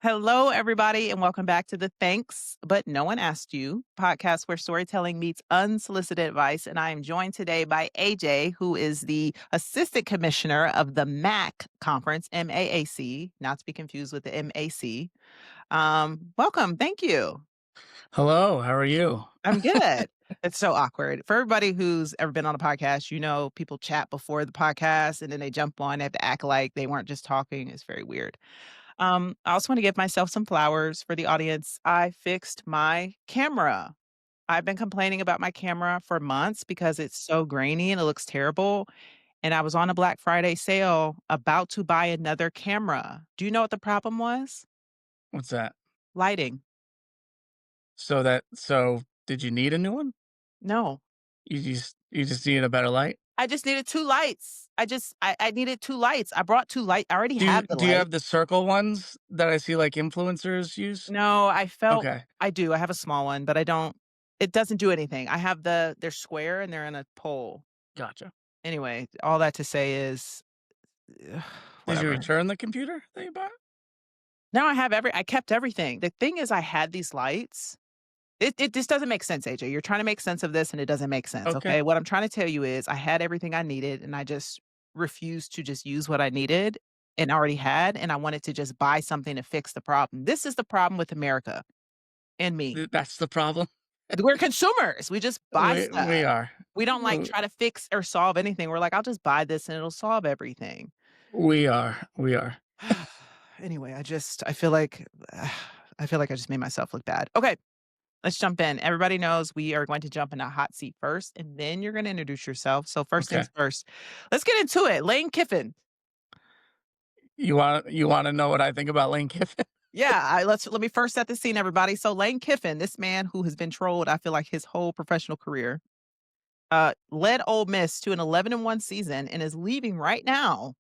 Hello, everybody, and welcome back to the Thanks, But No One Asked You podcast where storytelling meets unsolicited advice. And I am joined today by AJ, who is the Assistant Commissioner of the MAAC Conference, MAAC, not to be confused with the MAC. Welcome. Thank you. Hello, how are you? I'm good. It's so awkward. For everybody who's ever been on a podcast, people chat before the podcast and then they jump on, they have to act like they weren't just talking. It's very weird. I also want to give myself some flowers for the audience. I fixed my camera. I've been complaining about my camera for months because it's so grainy and it looks terrible. And I was on a Black Friday sale about to buy another camera. Do you know what the problem was? What's that? Lighting. So did you need a new one? No. You just needed a better light? I just needed 2 lights. I needed 2 lights. I brought 2 light I already Do you have the do you light. have the circle ones that I see, like, influencers use? No, Okay, I do. I have a small one, but it doesn't do anything. I have they're square and they're in a pole. gotcha. Anyway, all that to say is, ugh, Did you whatever. return the computer that you bought? Now I kept everything. The thing is I had these lights. It just doesn't make sense, AJ. You're trying to make sense of this and it doesn't make sense, Okay. okay? What I'm trying to tell you is I had everything I needed and I just refused to just use what I needed and already had, and I wanted to just buy something to fix the problem. This is the problem with America and me. That's the problem? We're consumers. We just buy We stuff. are. We don't, like, W try to fix or solve anything. We're like, "I'll just buy this and it'll solve everything." we are. Anyway, I feel like I feel like I just made myself look bad. Okay, let's jump in. Everybody knows we are going to jump in a hot seat first, and then you're gonna introduce yourself. So first Okay. things first, let's get into it. Lane Kiffin. You wanna know what I think about Lane Kiffin? Yeah, let me first set the scene, everybody. So Lane Kiffin, this man who has been trolled, I feel like his whole professional career, led Ole Miss to an 11-1 season and is leaving right now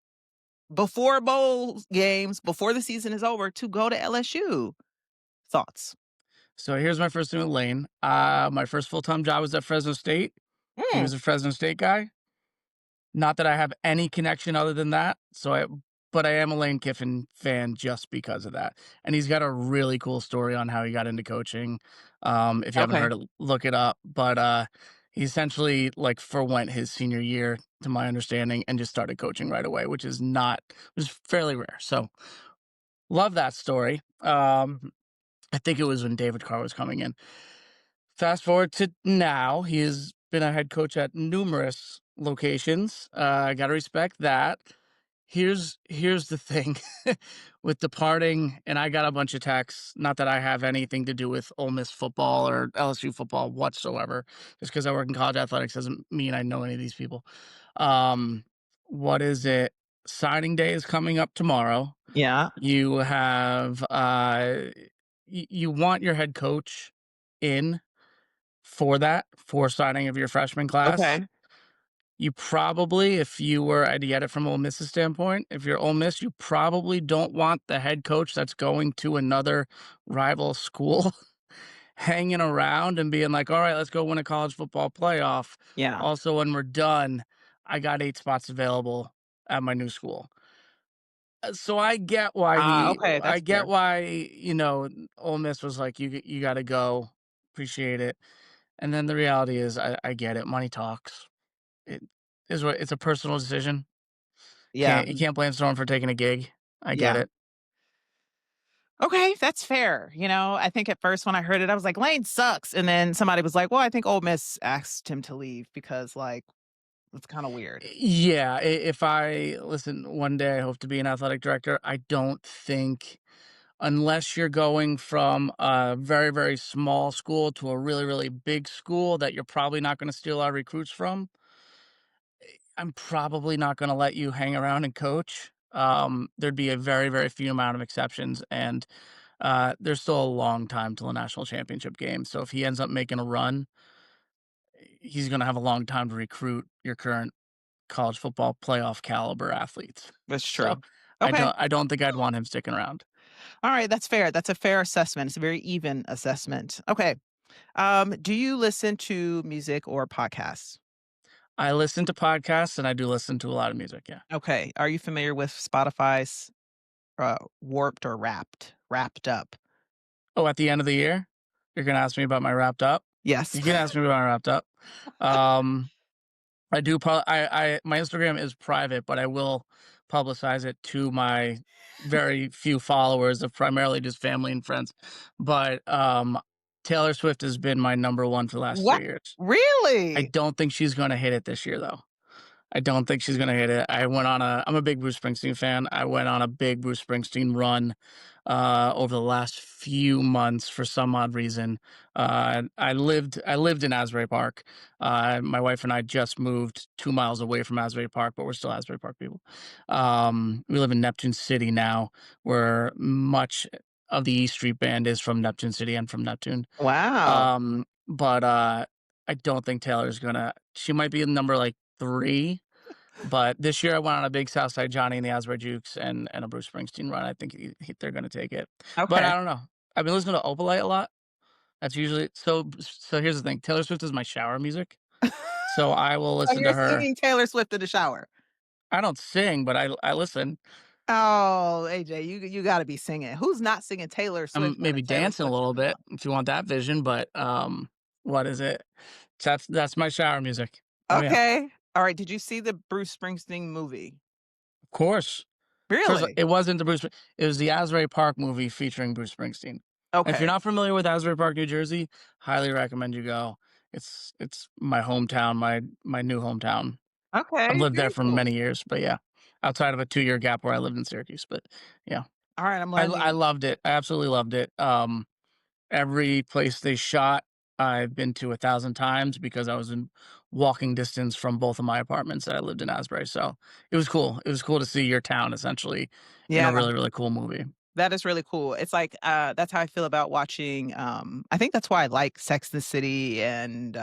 before bowl games, before the season is over, to go to LSU. Thoughts? So here's my first thing with Lane. My first full-time job was at Fresno State. He Mm, was a Fresno State guy. Not that I have any connection other than that, but I am a Lane Kiffin fan just because of that, and he's got a really cool story on how he got into coaching. If you haven't okay. heard it, look it up, but, he essentially, like, forwent his senior year, to my understanding, and just started coaching right away, which is fairly rare, so love that story. I think it was when David Carr was coming in. Fast forward to now, he has been a head coach at numerous locations. I gotta respect that. Here's the thing with departing, and I got a bunch of texts. Not that I have anything to do with Ole Miss football or LSU football whatsoever. Just because I work in college athletics doesn't mean I know any of these people. Um, what is it? Signing day is coming up tomorrow. Yeah. You have you want your head coach in for signing of your freshman class. Okay. You probably, if you were I'd get it from Ole Miss's standpoint, if you're Ole Miss, you probably don't want the head coach that's going to another rival school hanging around and being like, "Alright, let's go win a college football playoff. Yeah. Also, when we're done, I got 8 spots available at my new school." So Okay, I that's get fair. why, Ole Miss was like, "You gotta go. Appreciate it." And then the reality is I get it, money talks. It it's a personal decision. Yeah. You can't blame someone for taking a gig. I get Yeah. it. Okay, that's fair. I think at first when I heard it, I was like, Lane sucks. And then somebody was like, well, I think Ole Miss asked him to leave because, like, it's kind of weird. Yeah, if I listen, one day I hope to be an athletic director. I don't think unless you're going from a very, very small school to a really, really big school that you're probably not gonna steal our recruits from, I'm probably not gonna let you hang around and coach. There'd be a very, very few amount of exceptions, and, there's still a long time till a national championship game, so if he ends up making a run, he's gonna have a long time to recruit your current college football playoff caliber athletes. That's So, true. Okay. I don't think I'd want him sticking around. All right. That's fair. That's a fair assessment. It's a very even assessment. Okay. Do you listen to music or podcasts? I listen to podcasts, and I do listen to a lot of music, yeah. Okay. Are you familiar with Spotify's Warped or Wrapped? wrapped up? Oh, at the end of the year? You're gonna ask me about my wrapped up? Yes. You can ask me about my wrapped up. Um, I do I my Instagram is private, but I will publicize it to my very few followers of primarily just family and friends. But, Taylor Swift has been my number 1 for the last What? 3 years. I Really? don't think she's gonna hit it this year, though. I don't think she's gonna hit it. I'm a big Bruce Springsteen fan. I went on a big Bruce Springsteen run, over the last few months for some odd reason. I lived in Asbury Park. My wife and I just moved 2 miles away from Asbury Park, but we're still Asbury Park people. We live in Neptune City now, where much of the E Street Band is from Neptune City and from Neptune. Wow. But, I don't think Taylor's gonna she might be in number, like, 3, but this year I went on a big Southside Johnny and the Asbury Jukes and a Bruce Springsteen run. I think they're gonna take it. But Okay. I don't know. I've been listening to Opalite a lot. That's usually so here's the thing, Taylor Swift is my shower music, so I will So listen you're to her. singing Taylor Swift in the shower? I don't sing, but I listen. Oh, AJ, you gotta be singing. Who's not singing Taylor I'm Swift when a maybe Taylor dancing a Swift little comes bit on? if you want that vision, but, what is it? That's my shower music. Oh, yeah. Okay. Alright, did you see the Bruce Springsteen movie? Of course. First, Really? it wasn't the Bruce it was the Asbury Park movie featuring Bruce Springsteen. If you're Okay. not familiar with Asbury Park, New Jersey, highly recommend you go. It's my hometown, my new hometown. I've Okay, lived there very for cool. many years, but yeah, outside of a 2-year gap where I lived in Syracuse, but yeah. Alright, I'm I learning. loved it. I absolutely loved it. Every place they shot, I've been to 1,000 times because I was in walking distance from both of my apartments that I lived in Asbury, so it was cool. It was cool to see your town essentially in a Yeah, really, really cool movie. that is really cool. It's like, that's how I feel about watching, I think that's why I like Sex and the City and,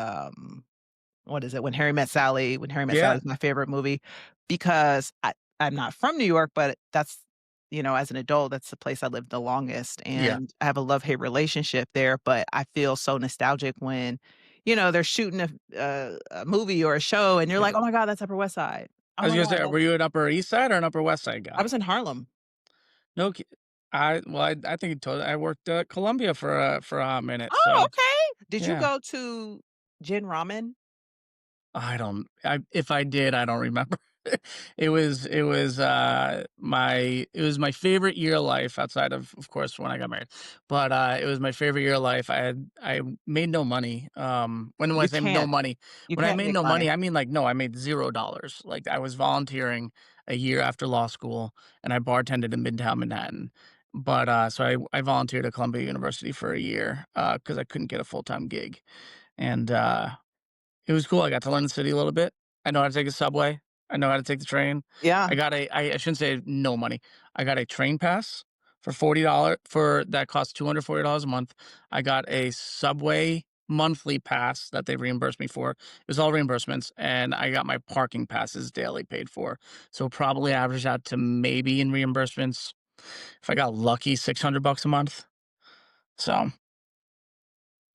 what is it? When Harry Met Sally Yeah, is my favorite movie because I'm not from New York, but that's as an adult, that's the place I lived the longest, yeah. and I have a love-hate relationship there, but I feel so nostalgic when, they're shooting a movie or a show, and you're like, Eh, "Oh my god, that's Upper West Side. I Oh was my gonna god, say, were that's." you an Upper East Side or an Upper West Side I guy? was in Harlem. No ki I think you told I worked at Columbia for a hot minute, Oh, so okay. Did you yeah. go to Gin Ramen? If I did, I don't remember. It was my favorite year of life outside of course, when I got married. But, it was my favorite year of life. I made no money. When I You say no can't. money, You when I can't made make no money. money, I mean, like, no, I made $0. Like, I was volunteering a year after law school, and I bartended in Midtown Manhattan. But, so I volunteered at Columbia University for a year, because I couldn't get a full-time gig. And, it was cool. I got to learn the city a little bit. I know how to take a subway. I know how to take the train. Yeah. I shouldn't say no money. I got a train pass for $40 for that cost $240 a month. I got a subway monthly pass that they reimbursed me for. It was all reimbursements, and I got my parking passes daily paid for. So probably average out to maybe in reimbursements, if I got lucky, $600 a month. So,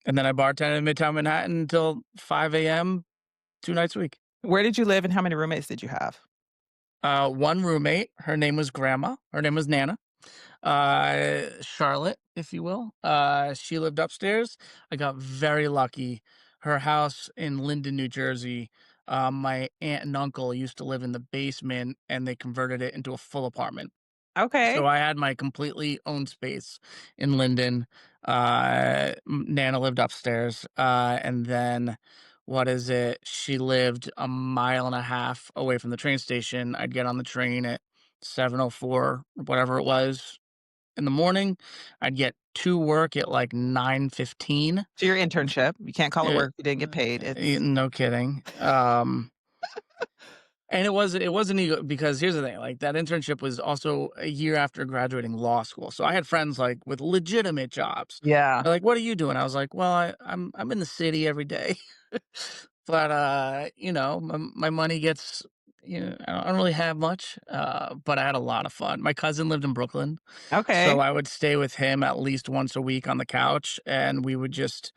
and then I bartended in Midtown Manhattan until 5 a.m. 2 nights a week. Where did you live and how many roommates did you have? One roommate, her name was Grandma. Her name was Nana. Charlotte, if you will. She lived upstairs. I got very lucky. Her house in Linden, New Jersey. My aunt and uncle used to live in the basement, and they converted it into a full apartment. So Okay. I had my completely own space in Linden. Nana lived upstairs, and then what is it? She lived a mile and a half away from the train station. I'd get on the train at 7:04, whatever it was, in the morning. I'd get to work at like 9:15. So your internship, you can't call it work, you didn't get paid, it's No kidding. And it wasn't ego because here's the thing, like, that internship was also a year after graduating law school, so I had friends, like, with legitimate jobs. yeah, They're like, "What are you doing?" I was like, "Well, I'm in the city every day." But, my money gets I don't really have much, but I had a lot of fun. My cousin lived in Brooklyn, so okay, I would stay with him at least once a week on the couch, and we would just,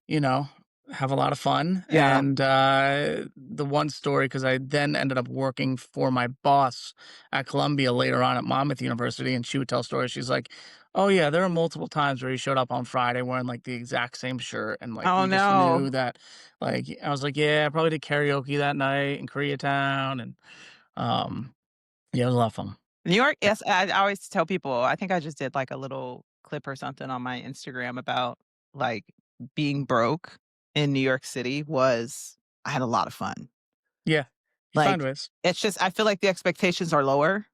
you know, have a lot of fun. yeah. And the one story, because I then ended up working for my boss at Columbia later on at Monmouth University, and she would tell stories. She's like, Oh, yeah, there are multiple times where he showed up on Friday wearing, like, the exact same shirt, and, like, Oh, we just no. knew that, like, I was like, "Yeah, I probably did karaoke that night in Koreatown," and, um, yeah, it was a lot of fun. New York, Yeah. yes, I always tell people I think I just did, like, a little clip or something on my Instagram about, like, being broke in New York City was I had a lot of fun. Yeah. You find Like, ways. it's just I feel like the expectations are lower,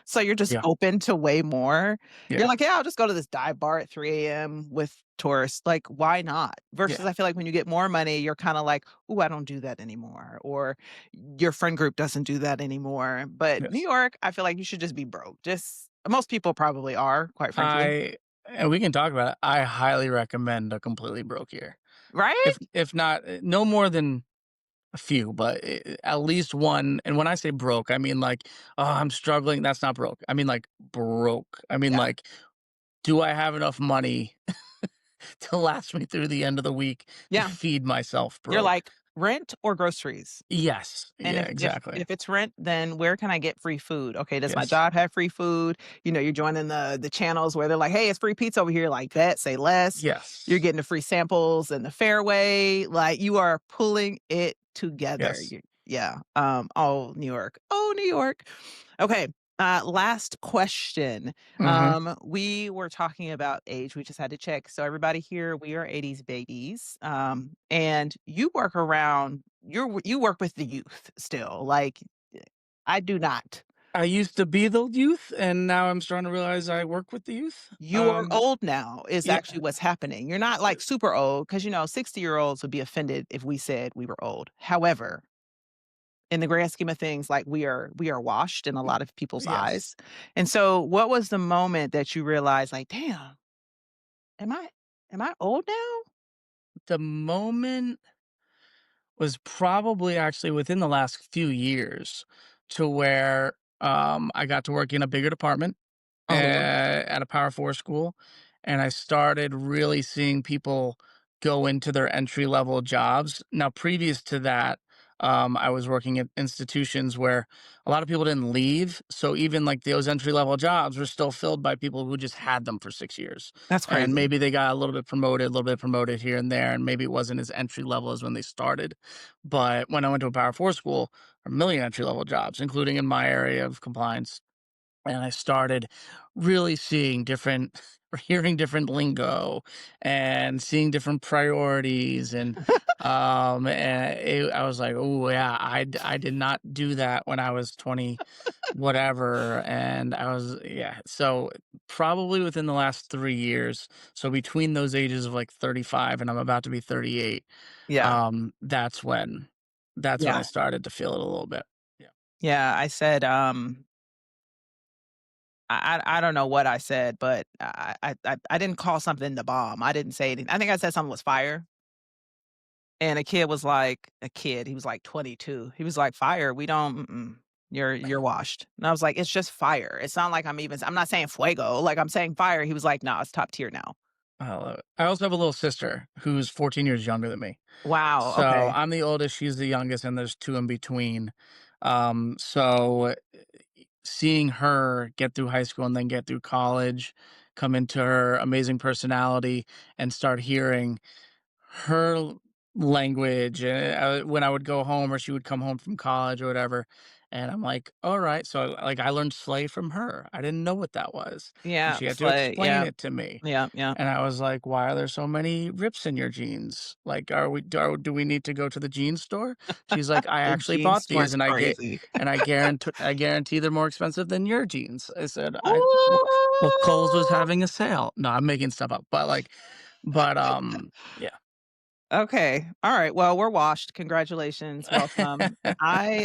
so you're just Yeah, open to way more. You're yeah, like, "Yeah, I'll just go to this dive bar at 3 a.m. with tourists." Like, why not? Versus yeah, I feel like when you get more money, you're kinda like, "Ooh, I don't do that anymore," or your friend group doesn't do that anymore. But New yes. York, I feel like you should just be broke. Just most people probably are, quite frankly. I and we can talk about it. I highly recommend a completely broke year. Right? If not, no more than a few, but at least one. And when I say broke, I mean like, oh, I'm struggling. That's not broke. I mean like broke. I mean Yeah. like, do I have enough money to last me through the end of the week to Yeah. feed myself You're broke? like, "Rent or groceries?" Yes. And Yeah, exactly. if it's rent, then where can I get free food? Okay, does my Yes. job have free food? You know, you're joining the channels where they're like, "Hey, it's free pizza over here." Like, "Bet, say less." You're Yes. getting the free samples and the fairway. Like, you are pulling it together. Yes. Yeah. Oh, New York. Oh, New York. Okay. Last question. Hmm. We were talking about age. We just had to check. So everybody here, we are 80s babies. And you work around you work with the youth still. Like I do not. I used to be the youth, and now I'm starting to realize I work with the youth. You are old now is Yeah. actually what's happening. You're not like super old because 60-year-olds would be offended if we said we were old. However, in the grand scheme of things, like we are washed in a lot of people's Yes. eyes. And so what was the moment that you realized like, damn, am I am I old now? The moment was probably actually within the last few years to where, I got to work in a bigger department, Oh Lord. at a Power 4 school, and I started really seeing people go into their entry level jobs. Now, previous to that, I was working at institutions where a lot of people didn't leave, so even like those entry level jobs were still filled by people who just had them for 6 years, That's and crazy. maybe they got a little bit promoted here and there, and maybe it wasn't as entry level as when they started. But when I went to a Power 4 school, a million entry level jobs, including in my area of compliance, and I started really seeing different or hearing different lingo and seeing different priorities and I was like, "Oh yeah, I did not do that when I was 20 whatever." And I was yeah, so probably within the last 3 years, so between those ages of like 35 and I'm about to be 38, Yeah. that's when I Yeah. started to feel it a little bit. Yeah. Yeah, I said, I don't know what I said, but I didn't call something the bomb. I didn't say anything. I think I said something was fire, and a kid was like he was like 22. He was like, "Fire, we don't you're washed." And I was like, "It's just fire. It's not like I'm not saying fuego, like, I'm saying fire." He was like, "No, it's top tier now." I love it. I also have a little sister who's 14 years younger than me. Wow, So okay. I'm the oldest, she's the youngest, and there's two in between. So seeing her get through high school and then get through college, come into her amazing personality, and start hearing her language, when I would go home or she would come home from college or whatever, and I'm like, "Alright." So, like, I learned "slay" from her. I didn't know what that was, and Yeah, she had to slay, explain yeah, it to me, yeah, yeah. and I was like, "Why are there so many rips in your jeans? Like, do we need to go to the jeans store?" She's like, "I The actually jeans bought store these, is and crazy. I guarantee they're more expensive than your jeans." I said, "I well, Kohl's was Ooh. having a sale." No, I'm making stuff up, but, like yeah. Okay. All right. Well, we're washed. Congratulations. Welcome. I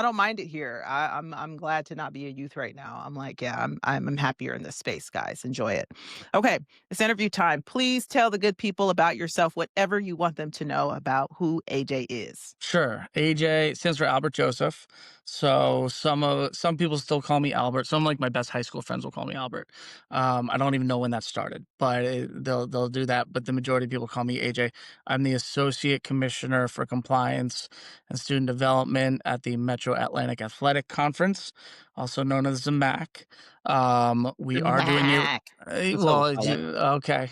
don't mind it here. I'm glad to not be a youth right now. I'm like, yeah, I'm happier in this space, guys. Enjoy it. Okay. It's interview time. Please tell the good people about yourself, whatever you want them to know about who AJ is. Sure. AJ stands for Albert Joseph. So some people still call me Albert. Some like my best high school friends will call me Albert. I don't even know when that started, but they'll do that. But the majority of people call me AJ. I'm I'm the Associate Commissioner for Compliance and Student Development at the Metro Atlantic Athletic Conference, also known as the MAAC. We The are doing a MAAC. That's what we'll well, call it. okay.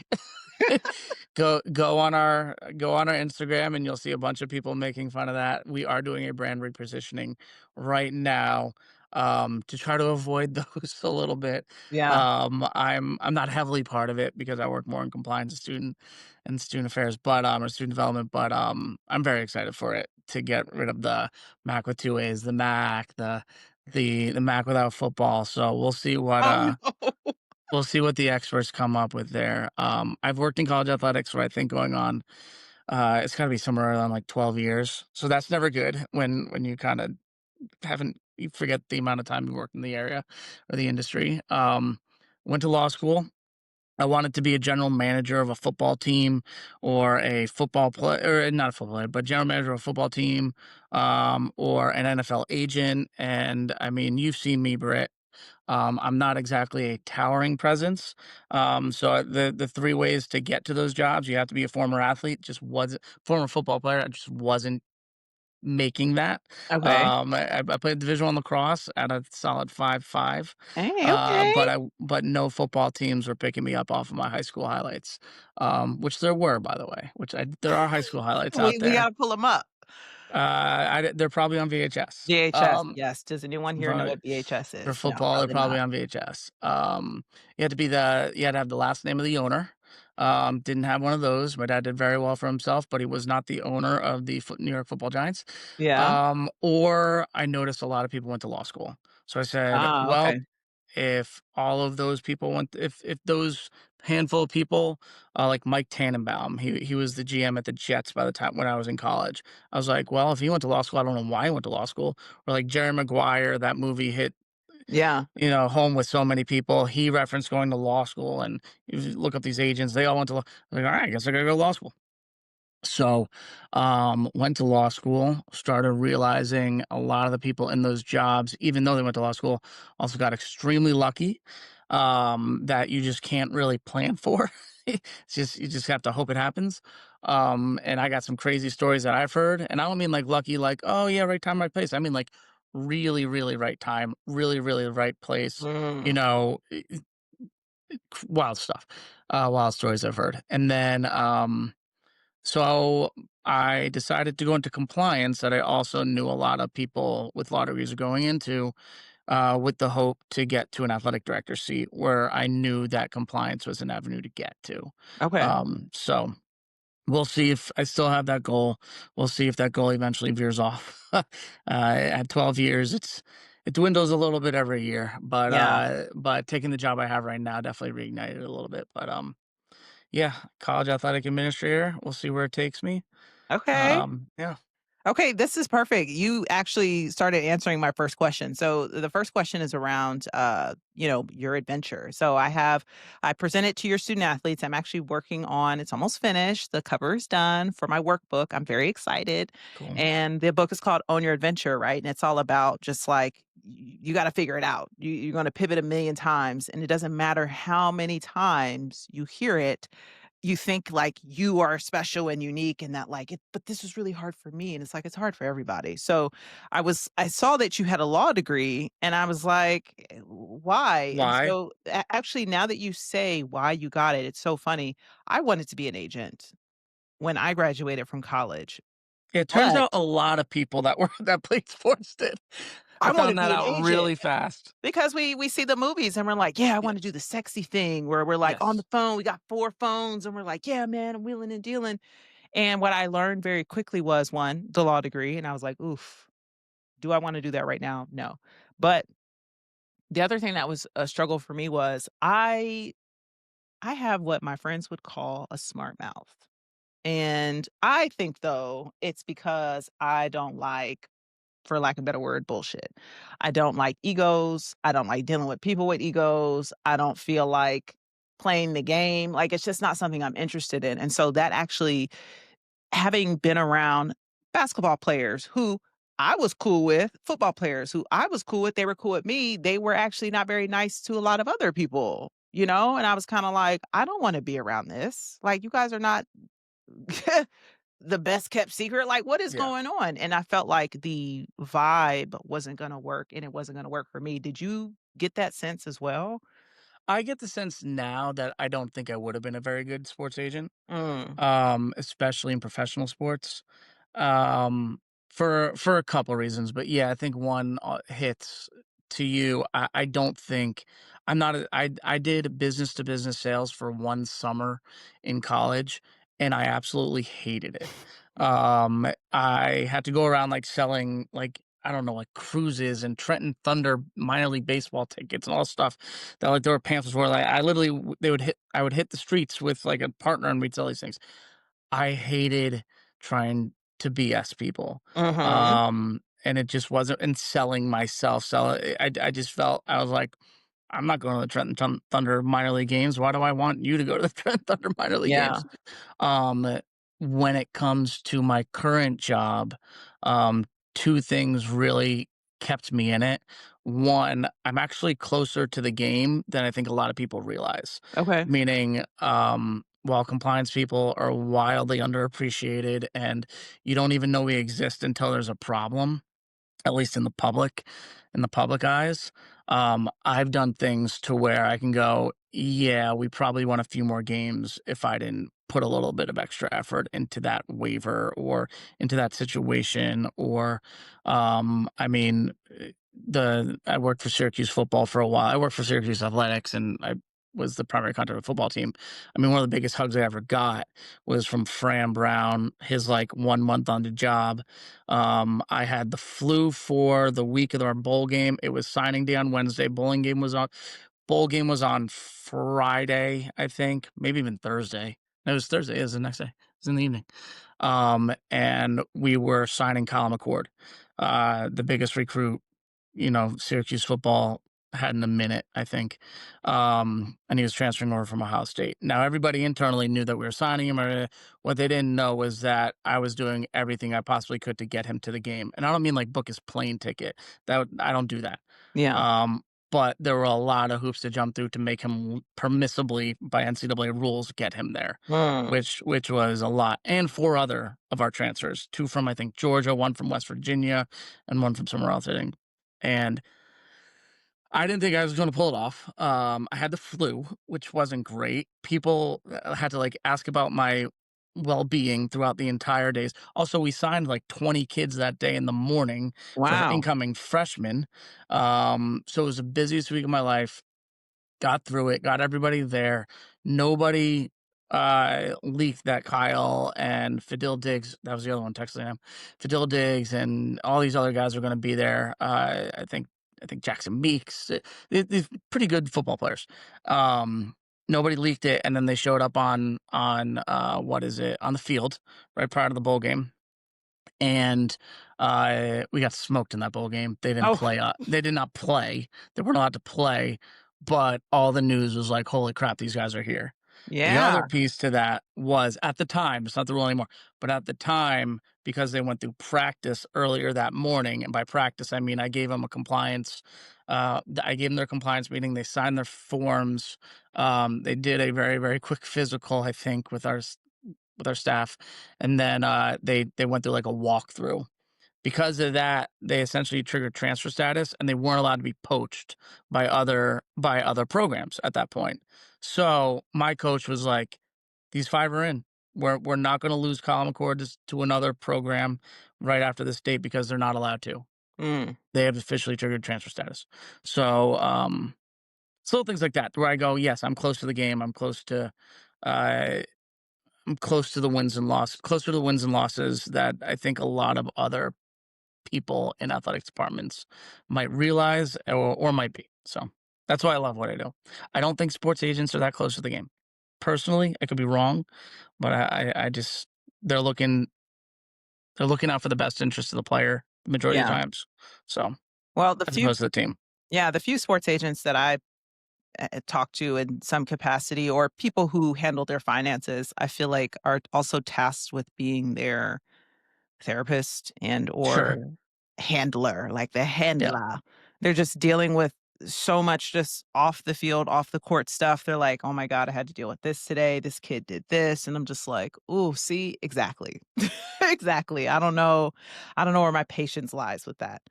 Go on our Instagram and you'll see a bunch of people making fun of that. We are doing a brand repositioning right now, to try to avoid those a little bit. Yeah. I'm not heavily part of it because I work more in compliance and student affairs, but or student development, but I'm very excited for it to get rid of the Mac with two A's, the Mac, the Mac without football. So Oh, no. we'll see what the experts come up with there. I've worked in college athletics for I think going on it's got to be somewhere around like 12 years. So that's never good when you kind of haven't you forget the amount of time you worked in the area or the industry. Went to law school. I wanted to be a general manager of a football team or a football play or not a football player, but general manager of a football team, or an NFL agent. And I mean, you've seen me, Britt. I'm not exactly a towering presence. So the three ways to get to those jobs, you have to be a former athlete, just wasn't former football player. I just wasn't making that. Okay. I played Division One lacrosse at a solid 5.5, Hey, okay. but no football teams were picking me up off of my high school highlights, which there were, by the way, there are high school highlights out We there. gotta pull them up. They're probably on VHS. VHS, yes. Does anyone here know But what VHS for is? No, football, they're probably probably not. on VHS. You had to have the last name of the owner. Didn't have one of those. My dad did very well for himself, but he was not the owner of the New York Football Giants. Yeah. Or I noticed a lot of people went to law school. So I said, Ah, well, okay. if all of those people went, if those handful of people, like Mike Tannenbaum, he was the GM at the Jets by the time when I was in college. I was like, well, if he went to law school, I don't know why he went to law school. Or like Jerry Maguire, that movie hit Yeah. home with so many people. He referenced going to law school, and you look up these agents, they all went to law. Like, all right, I guess I gotta go to law school. So, went to law school, started realizing a lot of the people in those jobs, even though they went to law school, also got extremely lucky, that you just can't really plan for. You just have to hope it happens. And I got some crazy stories that I've heard, and I don't mean like lucky, like, oh yeah, right time, right place. I mean like really, really right time, really, really right place. You Mm. know, wild stuff, wild stories I've heard. And then, so I decided to go into compliance that I also knew a lot of people with law degrees are going into, with the hope to get to an athletic director seat where I knew that compliance was an avenue to get to. Okay. So we'll see if I still have that goal. We'll see if that goal eventually veers off. At 12 years, it dwindles a little bit every year, Yeah. but taking the job I have right now definitely reignited it a little bit. But yeah, college athletic administrator. We'll see where it takes me. Okay. Yeah, Okay, this is perfect. You actually started answering my first question. So the first question is around your adventure. So I present it to your student athletes. I'm actually working on it's almost finished. The cover is done for my workbook. I'm very excited. cool. And the book is called Own Your Adventure, right? And it's all about just like you got to figure it out. You're going to pivot a million times, and it doesn't matter how many times you hear it, you think like you are special and unique and that like it but this was really hard for me, and it's like it's hard for everybody. So I saw that you had a law degree, and I was like, why? And Why? so actually now that you say why you got it, it's so funny. I wanted to be an agent when I graduated from college, It turns but out a lot of people that were that played sports did. I I want to found that be an out agent. really fast. Because we see the movies and we're like, "Yeah, I wanna do Yes. the sexy thing," where we're, like, on Yes. the phone, we got 4 phones, and we're like, "Yeah, man, I'm wheeling and dealing." And what I learned very quickly was, 1, the law degree, and I was like, "Oof, do I wanna do that right now? No." But the other thing that was a struggle for me was I have what my friends would call a smart mouth. And I think, though, it's because I don't like, for lack of a better word, bullshit. I don't like egos. I don't like dealing with people with egos. I don't feel like playing the game. Like, it's just not something I'm interested in. And so that actually, having been around basketball players who I was cool with, football players who I was cool with, they were cool with me, they were actually not very nice to a lot of other people, you know? And I was kinda like, "I don't wanna be around this. Like, you guys are not the best kept secret? Like, what is Yeah. going on? And I felt like the vibe wasn't gonna work, and it wasn't gonna work for me. Did you get that sense as well? I get the sense now that I don't think I would have been a very good sports agent, Mm, especially in professional sports, um, for a couple reasons. But yeah, I think one hits to you. I don't think I'm not. I did business to business sales for one summer in college, and I absolutely hated it. I had to go around like selling like I don't know, like cruises and Trenton Thunder minor league baseball tickets and all this stuff that like there were pamphlets where like I literally they would hit I would hit the streets with like a partner and we'd sell these things. I hated trying to BS people. mhm. And it just wasn't and selling myself. I just felt I was like, I'm not going to the Thunder minor league games. Why do I want you to go to the Trenton Thunder minor league Yeah. games? Um, when it comes to my current job, um, 2 things really kept me in it. One, I'm actually closer to the game than I think a lot of people realize. Okay. Meaning, while compliance people are wildly underappreciated and you don't even know we exist until there's a problem, at least in the public eyes. I've done things to where I can go, yeah, we probably won a few more games if I didn't put a little bit of extra effort into that waiver or into that situation. Or, I mean, I worked for Syracuse football for a while. I worked for Syracuse athletics and I was the primary contact of the football team. I mean, one of the biggest hugs I ever got was from Fran Brown, his like 1 month on the job. I had the flu for the week of our bowl game. It was signing day on Wednesday. Bowl game was on Friday, I think, maybe even Thursday. No, it was Thursday. It was the next day. It was in the evening. And we were signing Kyle McCord, the biggest recruit, Syracuse football had in a minute, I think. And he was transferring over from Ohio State. Now, everybody internally knew that we were signing him. What they didn't know was that I was doing everything I possibly could to get him to the game. And I don't mean like book his plane ticket. I don't do that. Yeah. Um, but there were a lot of hoops to jump through to make him permissibly by NCAA rules get him there, Mm. which was a lot. And 4 other of our transfers, 2 from I think Georgia, 1 from West Virginia, and 1 from somewhere else, I think. And I didn't think I was gonna pull it off. I had the flu, which wasn't great. People had to like ask about my well-being throughout the entire days. Also, we signed like 20 kids that day in the morning for Wow. incoming freshmen. So it was the busiest week of my life. Got through it, got everybody there. Nobody leaked that Kyle and Fadil Diggs, that was the other one texting him. Fadil Diggs and all these other guys were gonna be there. I think Jackson Meeks, these pretty good football players. Nobody leaked it, and then they showed up on what is it, on the field right prior to the bowl game, and we got smoked in that bowl game. Oh, They did not play. They weren't allowed to play, but all the news was like, "Holy crap, these guys are here." The yeah. other piece to that was at the time, it's not the rule anymore, but at the time, because they went through practice earlier that morning, and by practice I mean I gave them a compliance. I gave them their compliance meeting. They signed their forms. They did a very very quick physical, I think, with our staff, and then they went through like a walkthrough. Because of that, they essentially triggered transfer status, and they weren't allowed to be poached by other programs at that point. So my coach was like, "These 5 are in. We're not going to lose Colin McCord to another program right after this date because they're not allowed to. Mm. They have officially triggered transfer status." So it's little things like that where I go, "Yes, I'm close to the game. Uh, I'm close to the wins and losses, closer to the wins and losses that I think a lot of other people in athletics departments might realize or might be." So that's why I love what I do. I don't think sports agents are that close to the game. Personally, I could be wrong, but I just they're looking they're looking out for the best interest of the player the majority of the Yeah. times. So Well, the as few opposed to the team. yeah, the few sports agents that I talk to in some capacity or people who handle their finances, I feel like are also tasked with being their therapist and or Sure. handler, like the Yeah. handler. They're just dealing with so much just off the field, off the court stuff. They're like, "Oh my god, I had to deal with this today. This kid did this." And I'm just like, "Ooh, see? Exactly." Exactly. I don't know where my patience lies with that.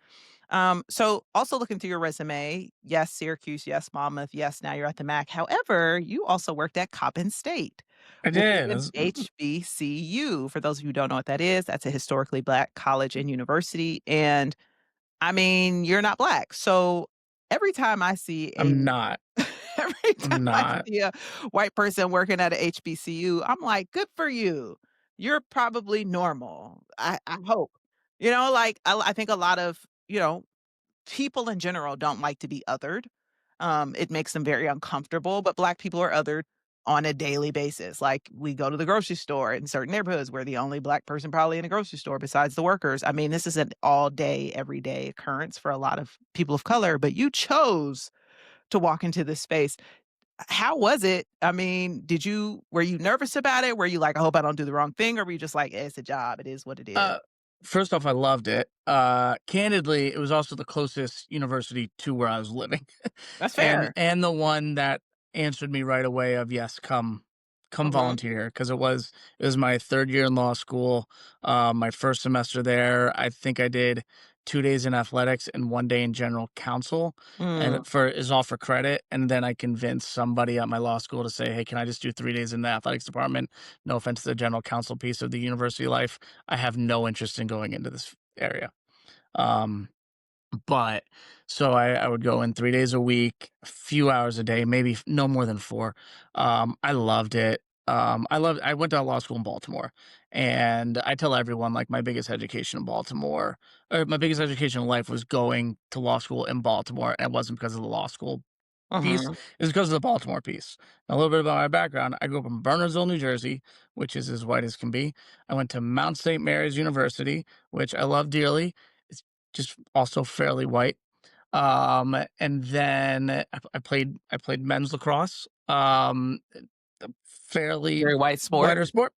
So also looking through your resume, yes, Syracuse, yes, Monmouth, yes, now you're at the MAAC. However, you also worked at Coppin State, I which is did. an HBCU. For those of you who don't know what that is, that's a historically black college and university. And I mean, you're not black. So every time I see a I'm not. every time I'm I not. see a white person working at a HBCU, I'm like, good for you. You're probably normal. I hope. Like I think a lot of, people in general don't like to be othered. It makes them very uncomfortable, but black people are othered on a daily basis. Like we go to the grocery store in certain neighborhoods, we're the only black person probably in a grocery store besides the workers. I mean, this is an all day, everyday occurrence for a lot of people of color, but you chose to walk into this space. How was it? I mean, were you nervous about it? Were you like, I hope I don't do the wrong thing? Or were you just like, it's a job, it is what it is? Uh, First off, I loved it. Candidly, it was also the closest university to where I was living, That's and fair. the one that answered me right away of yes, come Mhm. volunteer because it was my third year in law school. My first semester there, I think I did 2 days in athletics and 1 day in general counsel, and Mm, it for is all for credit. And then I convinced somebody at my law school to say, "Hey, can I just do 3 days in the athletics department? No offense to the general counsel piece of the university life. I have no interest in going into this area." Um, but so I would go in 3 days a week, a few hours a day, maybe no more than four. I loved it. I went to law school in Baltimore, and I tell everyone like my biggest education in Baltimore, or my biggest education in life was going to law school in Baltimore, and it wasn't because of the law school piece, mhm. it was because of the Baltimore piece. A little bit about my background. I grew up in Bernardsville, New Jersey, which is as white as can be. I went to Mount St. Mary's University, which I love dearly. It's just also fairly white. And then I played men's lacrosse, a fairly Very white sport. whiter sport.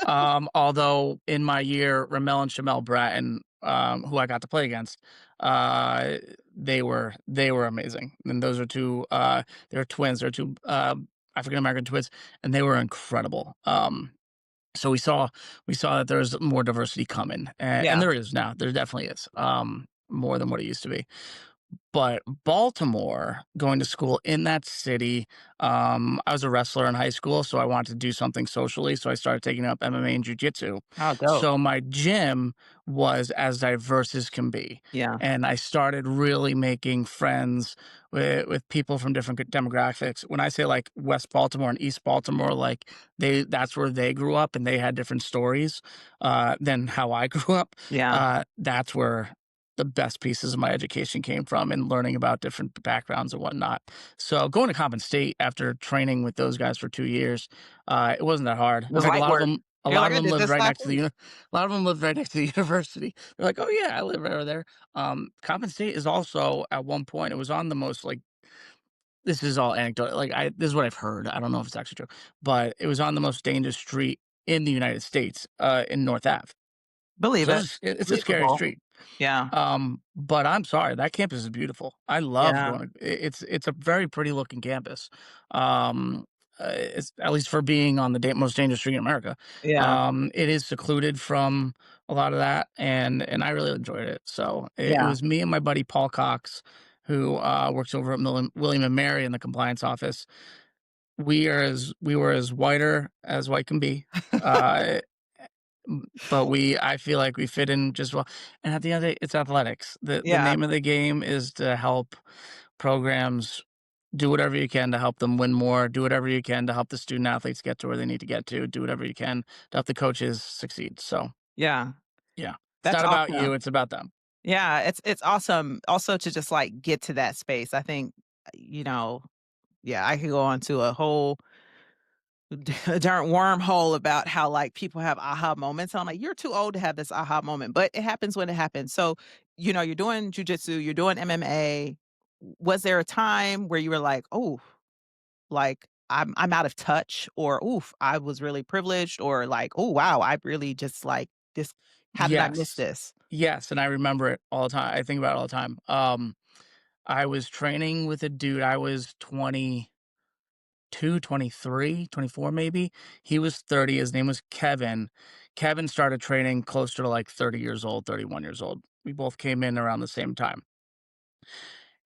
Although in my year, Ramel and Shamel Bratton, who I got to play against, uh, they were amazing. And those are two, they're twins. They're two African American twins, and they were incredible. So we saw that there's more diversity coming, and Yeah. there is now. There definitely is. More than what it used to be. But Baltimore, going to school in that city, I was a wrestler in high school, so I wanted to do something socially, so I started taking up MMA and jujitsu. Oh, dope. So my gym was as diverse as can be, Yeah. and I started really making friends with people from different demographics. When I say, like, West Baltimore and East Baltimore, like, that's where they grew up, and they had different stories, than how I grew up. Yeah. That's where the best pieces of my education came from and learning about different backgrounds and whatnot. So going to Coppin State after training with those guys for 2 years, it wasn't that hard. It In was fact, light work. a You're lot like, of "I them did lived this right last next to week." a lot of them lived right next to the university. They're like, "Oh yeah, I live right over there." Coppin State is also at one point, it was on the most, like, this is all anecdotal, like, this is what I've heard, I don't know if it's actually true, but it was on the most dangerous street in the United States, in North Ave. Believe So it. it's a scary Believable. street. Yeah. But I'm sorry, that campus is beautiful. I love Yeah. going to it's a very pretty looking campus. Um, it's at least for being on the most dangerous street in America. Yeah. It is secluded from a lot of that, and I really enjoyed it. So it Yeah. was me and my buddy Paul Cox, who works over at William and Mary in the compliance office. We were as whiter as white can be. Uh, but I feel like we fit in just well, and at the end of the day, it's athletics. The Yeah. name of the game is to help programs do whatever you can to help them win more, do whatever you can to help the student athletes get to where they need to get to, do whatever you can to help the coaches succeed. So, Yeah. yeah. It's That's not about you, awesome. it's about them. Yeah, it's awesome also to just, like, get to that space. I think, yeah, I could go on to a whole a darn wormhole about how, like, people have aha moments. I'm like, "You're too old to have this aha moment," but it happens when it happens. So, you're doing jujitsu, you're doing MMA. Was there a time where you were like, "Oh, like, I'm out of touch," or, "Oof, I was really privileged," or like, "Oh, wow, I really just, like, this how did I miss Yes. this?" Yes, and I remember it all the time. I think about it all the time. I was training with a dude. I was 22, 23, 24 maybe. He was 30. His name was Kevin. Kevin started training closer to like 30 years old, 31 years old. We both came in around the same time.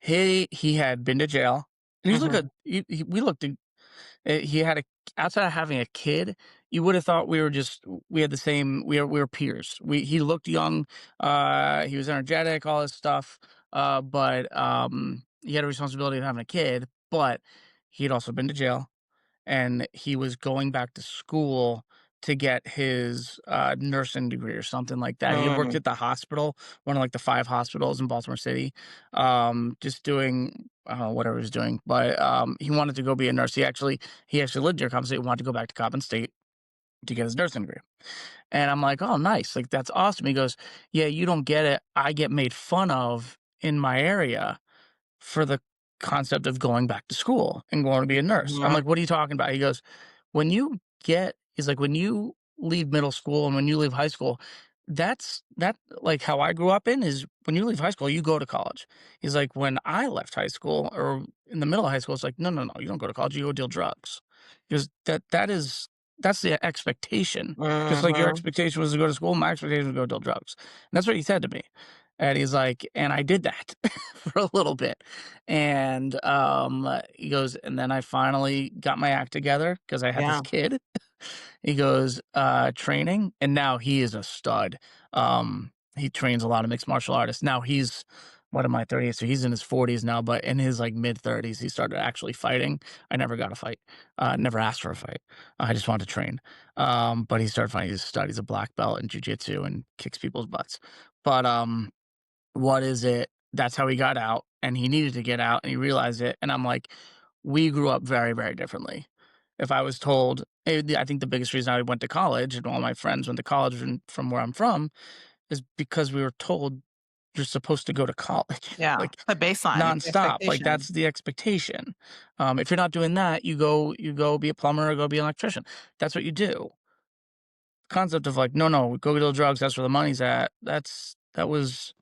He had been to jail. And he's like Mhm. a we looked he had a outside of having a kid, you would have thought we were just we had the same we were peers. He looked young, he was energetic, all this stuff, but he had a responsibility of having a kid, but he had also been to jail and he was going back to school to get his nursing degree or something like that. He had worked Mm. at the hospital, one of like the 5 hospitals in Baltimore City, just doing I don't know whatever he was doing, but he wanted to go be a nurse. He actually lived near Coppin State, wanted to go back to Coppin State to get his nursing degree. And I'm like, oh, nice, like that's awesome. He goes, yeah, you don't get it. I get made fun of in my area for the concept of going back to school and going to be a nurse. I'm Mhm. like, "What are you talking about?" He goes, "When you get" he's like, "When you leave middle school and when you leave high school, that like how I grew up in is when you leave high school, you go to college." He's like, "When I left high school or in the middle of high school, it's like, no, no, no, you don't go to college, you go deal drugs." Because that's the expectation. Just like your Mhm. expectation was to go to school, my expectation was to go deal drugs. And that's what he said to me. And he's like, and I did that for a little bit. And he goes, and then I finally got my act together because I had this Yeah. kid. He goes, training, and now he is a stud. He trains a lot of mixed martial artists. Now he's what am I, 38? So he's in his 40s now, but in his like mid 30s, he started actually fighting. I never got a fight. Never asked for a fight. I just wanted to train. But he started fighting. He's a stud. He's a black belt in jujitsu and kicks people's butts. But what is it? That's how he got out, and he needed to get out, and he realized it, and I'm like, we grew up very, very differently. If I was told I think the biggest reason I went to college and all my friends went to college from where I'm from is because we were told you're supposed to go to college, Yeah. like, The baseline, it's the nonstop, like, expectation. that's the expectation. If you're not doing that, you go be a plumber or go be an electrician. That's what you do. Concept of like, "No, no, go deal drugs, that's where the money's at," that was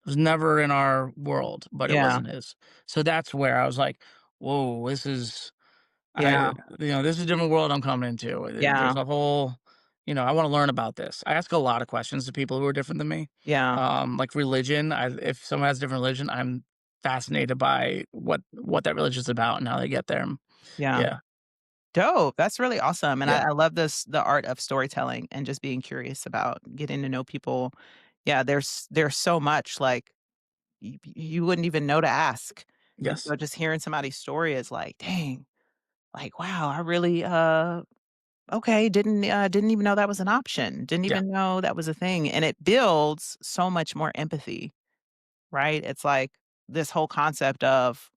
never in our world, but it was Yeah. in his. So that's where I was like, "Whoa, this is Yeah. this is a different world I'm coming into." Yeah. There's a whole I wanna learn about this. I ask a lot of questions to people who are different than me. Yeah. Like religion, if someone has a different religion, I'm fascinated by what that religion's about and how they get there. Yeah. Yeah, Dope. That's really awesome, and yeah, I love the art of storytelling and just being curious about getting to know people. Yeah, there's so much, like, you wouldn't even know to ask, and yes, so just hearing somebody's story is like, "Dang, like, wow, I really, okay, didn't even know that was an option, didn't yeah, even know that was a thing," and it builds so much more empathy, right? It's like this whole concept of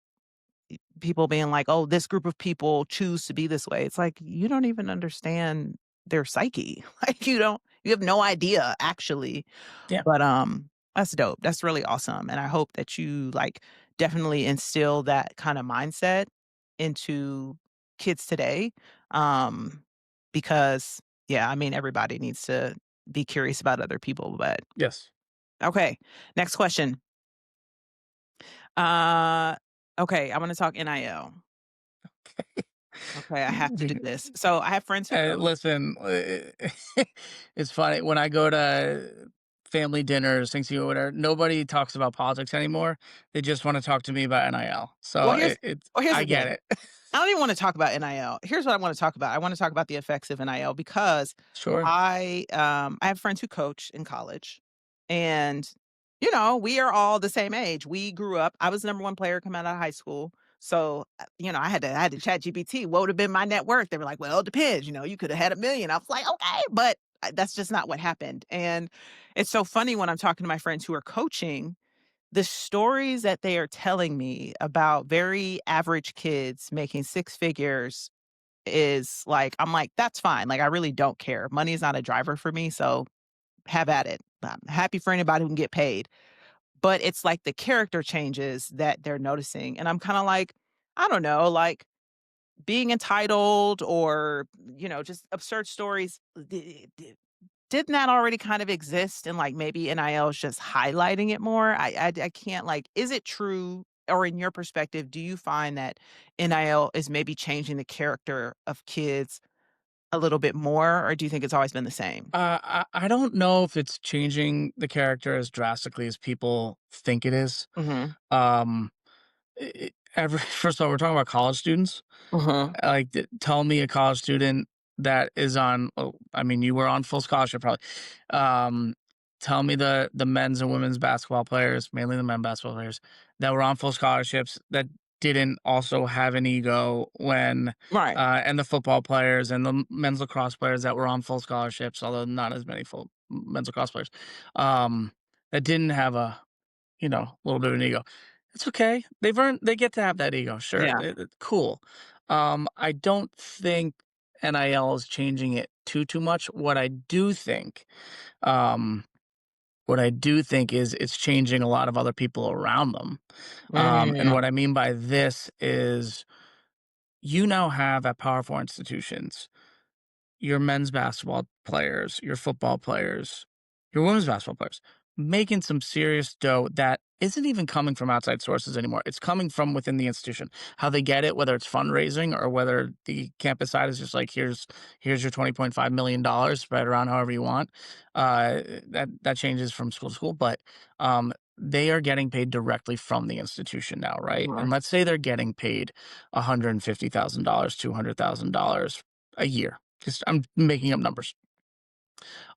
people being like, "Oh, this group of people choose to be this way." It's like, you don't even understand their psyche. Like, you have no idea actually. yeah, But, that's dope. That's really awesome, and I hope that you, like, definitely instill that kinda mindset into kids today, um, because, yeah, I mean, everybody needs to be curious about other people, but yes. okay, next question. Uh, okay, I wanna talk NIL. Okay, I have to do this. So, I have friends who coach. Listen, it's funny when I go to family dinners, Thanksgiving, whatever. Nobody talks about politics anymore. They just want to talk to me about NIL. So Well, here's here's I the get thing. it. I don't even wanna talk about NIL. Here's what I wanna talk about. I wanna talk about the effects of NIL because Sure. I have friends who coach in college, and, we are all the same age. We grew up I was the number 1 player coming out of high school, so, I had to ChatGPT, what would have been my net worth? They were like, "Well, it depends, you coulda had 1,000,000." I was like, "Okay," but, that's just not what happened, and it's so funny when I'm talking to my friends who are coaching, the stories that they are telling me about very average kids making 6 figures is like I'm like, "That's fine." Like, I really don't care. Money is not a driver for me, so have at it. I'm happy for anybody who can get paid. But it's like the character changes that they're noticing, and I'm kinda like, I don't know, like, being entitled or, just absurd stories, didn't that already kind of exist and, like, maybe NIL is just highlighting it more? I can't, like, is it true or in your perspective, do you find that NIL is maybe changing the character of kids a little bit more, or do you think it's always been the same? I don't know if it's changing the character as drastically as people think it is. Mhm. Um, every first of all, we're talking about college students. Mhm. Like, tell me a college student that is on. Oh, I mean, you were on full scholarship, probably. Um, tell me the men's and women's basketball players, mainly the men basketball players, that were on full scholarships that didn't also have an ego when, Right. and the football players and the men's lacrosse players that were on full scholarships, although not as many full men's lacrosse players, um, that didn't have a a little bit of an ego. It's okay. They get to have that ego. Sure. Yeah. Cool. I don't think NIL is changing it too much. Um, what I do think is it's changing a lot of other people around them. And Mm. what I mean by this is you now have at Power Four institutions your men's basketball players, your football players, your women's basketball players, making some serious dough that isn't even coming from outside sources anymore. It's coming from within the institution. How they get it, whether it's fundraising or whether the campus side is just like, here's your $20.5 million spread around however you want. That changes from school to school, but they are getting paid directly from the institution now, right? Mhm. And let's say they're getting paid $150,000, $200,000 a year. Just I'm making up numbers.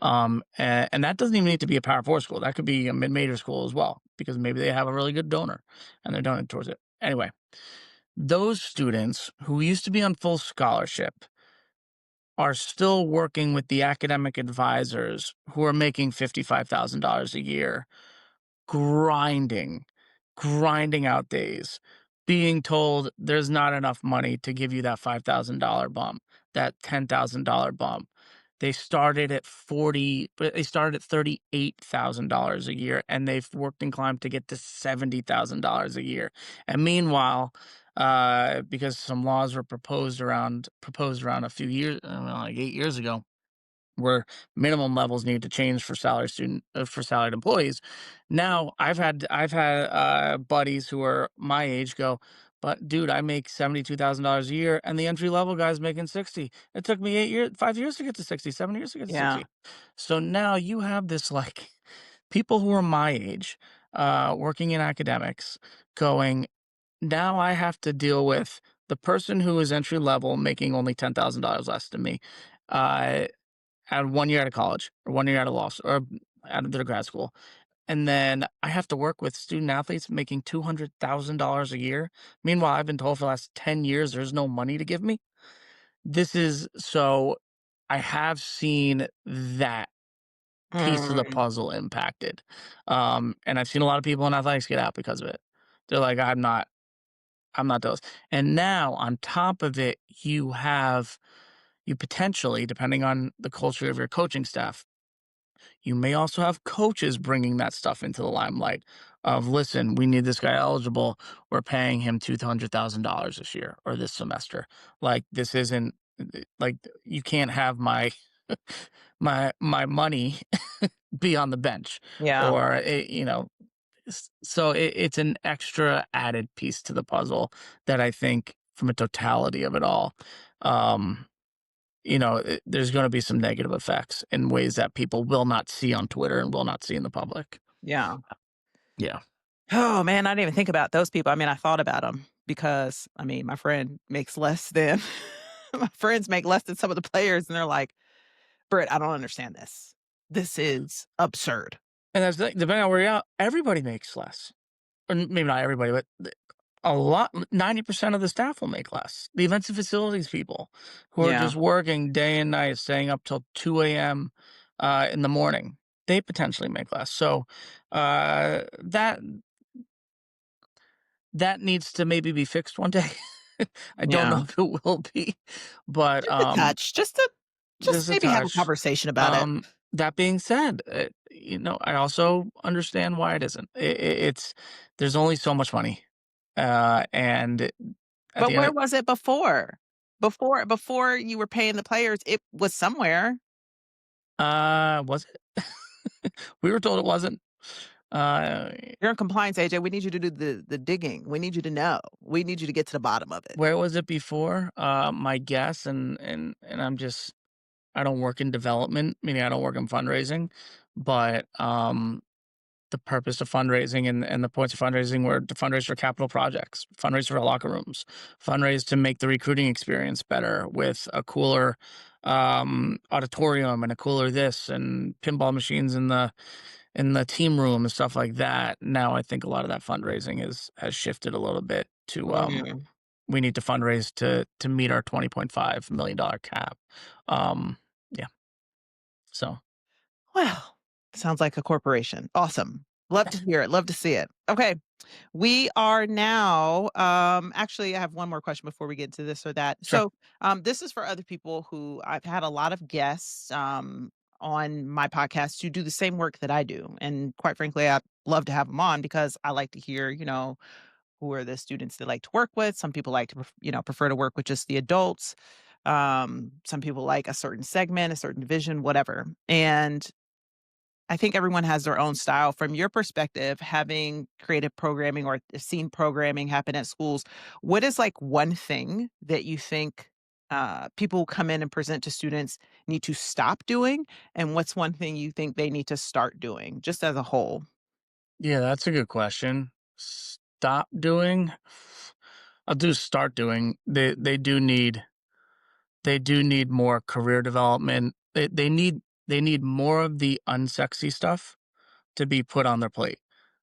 And that doesn't even need to be a Power Four school. That could be a mid-major school as well, because maybe they have a really good donor and they're donating towards it. Anyway, those students who used to be on full scholarship are still working with the academic advisors who are making $55,000 a year grinding, grinding out days, being told there's not enough money to give you that $5,000 bump, that $10,000 bump. They started at 40, but they started at $38,000 a year, and they've worked and climbed to get to $70,000 a year. And meanwhile, because some laws were proposed around a few years, I don't know, like 8 years ago, where minimum levels need to change for for salaried employees. Now I've had buddies who are my age go, but dude, I make $72,000 a year, and the entry level guy's making 60. It took me 8 years, 5 years to get to 60, 7 years to get to Yeah. 60. So now you have this like people who are my age, working in academics, going. Now I have to deal with the person who is entry level making only $10,000 less than me. Uh, Had 1 year out of college or 1 year out of or out of their grad school, and then I have to work with student athletes making $200,000 a year. Meanwhile, I've been told for the last 10 years there's no money to give me. This is so I have seen that piece of the Mm. puzzle impacted, and I've seen a lot of people in athletics get out because of it. They're like, I'm not those." And now on top of it, you potentially, depending on the culture of your coaching staff, you may also have coaches bringing that stuff into the limelight of, listen, we need this guy eligible. We're paying him $200,000 this year or this semester. Like this isn't like you can't have my my money be on the bench Yeah. or so it's an extra added piece to the puzzle that I think from a totality of it all. Um, there's going to be some negative effects in ways that people will not see on Twitter and will not see in the public. Yeah. Yeah. Oh, man, I didn't even think about those people. I mean, I thought about them because, I mean, my friend makes less than my friends make less than some of the players, and they're like, "Britt, I don't understand this. This is absurd." And that's depending on where you're at, everybody makes less. Or maybe not everybody, but a lot, 90% of the staff will make less. The events and facilities people who are Yeah. just working day and night, staying up till 2 a.m. In the morning, they potentially make less. So that needs to maybe be fixed one day. I don't Yeah. know if it will be, but Just a touch, just just a maybe have a touch. conversation about it. That being said, I also understand why it isn't. It's there's only so much money, and at But the end where of was it before? Before you were paying the players, it was somewhere. was it? We were told it wasn't. Uh, You're in compliance, AJ. We need you to do the digging. We need you to know. We need you to get to the bottom of it. where was it before? My guess, and I don't work in development, meaning I don't work in fundraising, but the purpose of fundraising and the points of fundraising were to fundraise for capital projects, fundraise for locker rooms, fundraise to make the recruiting experience better with a cooler auditorium and a cooler this and pinball machines in the team room and stuff like that. Now I think a lot of that fundraising has shifted a little bit to Mm. we need to fundraise to meet our $20.5 million cap. Um, yeah, so Well, sounds like a corporation. Awesome. Love to hear it. Love to see it. Okay. We are now, actually, I have one more question before we get into this or that. sure. So, this is for other people who I've had a lot of guests on my podcast who do the same work that I do. And quite frankly, I'd love to have them on because I like to hear, who are the students they like to work with. Some people like to, prefer to work with just the adults. Some people like a certain segment, a certain division, whatever. And I think everyone has their own style. From your perspective, having creative programming or seen programming happen at schools, what is like one thing that you think people who come in and present to students need to stop doing? And what's one thing you think they need to start doing just as a whole? Yeah, that's a good question. Stop doing. I'll do start doing. They do need more career development. They need more of the unsexy stuff to be put on their plate.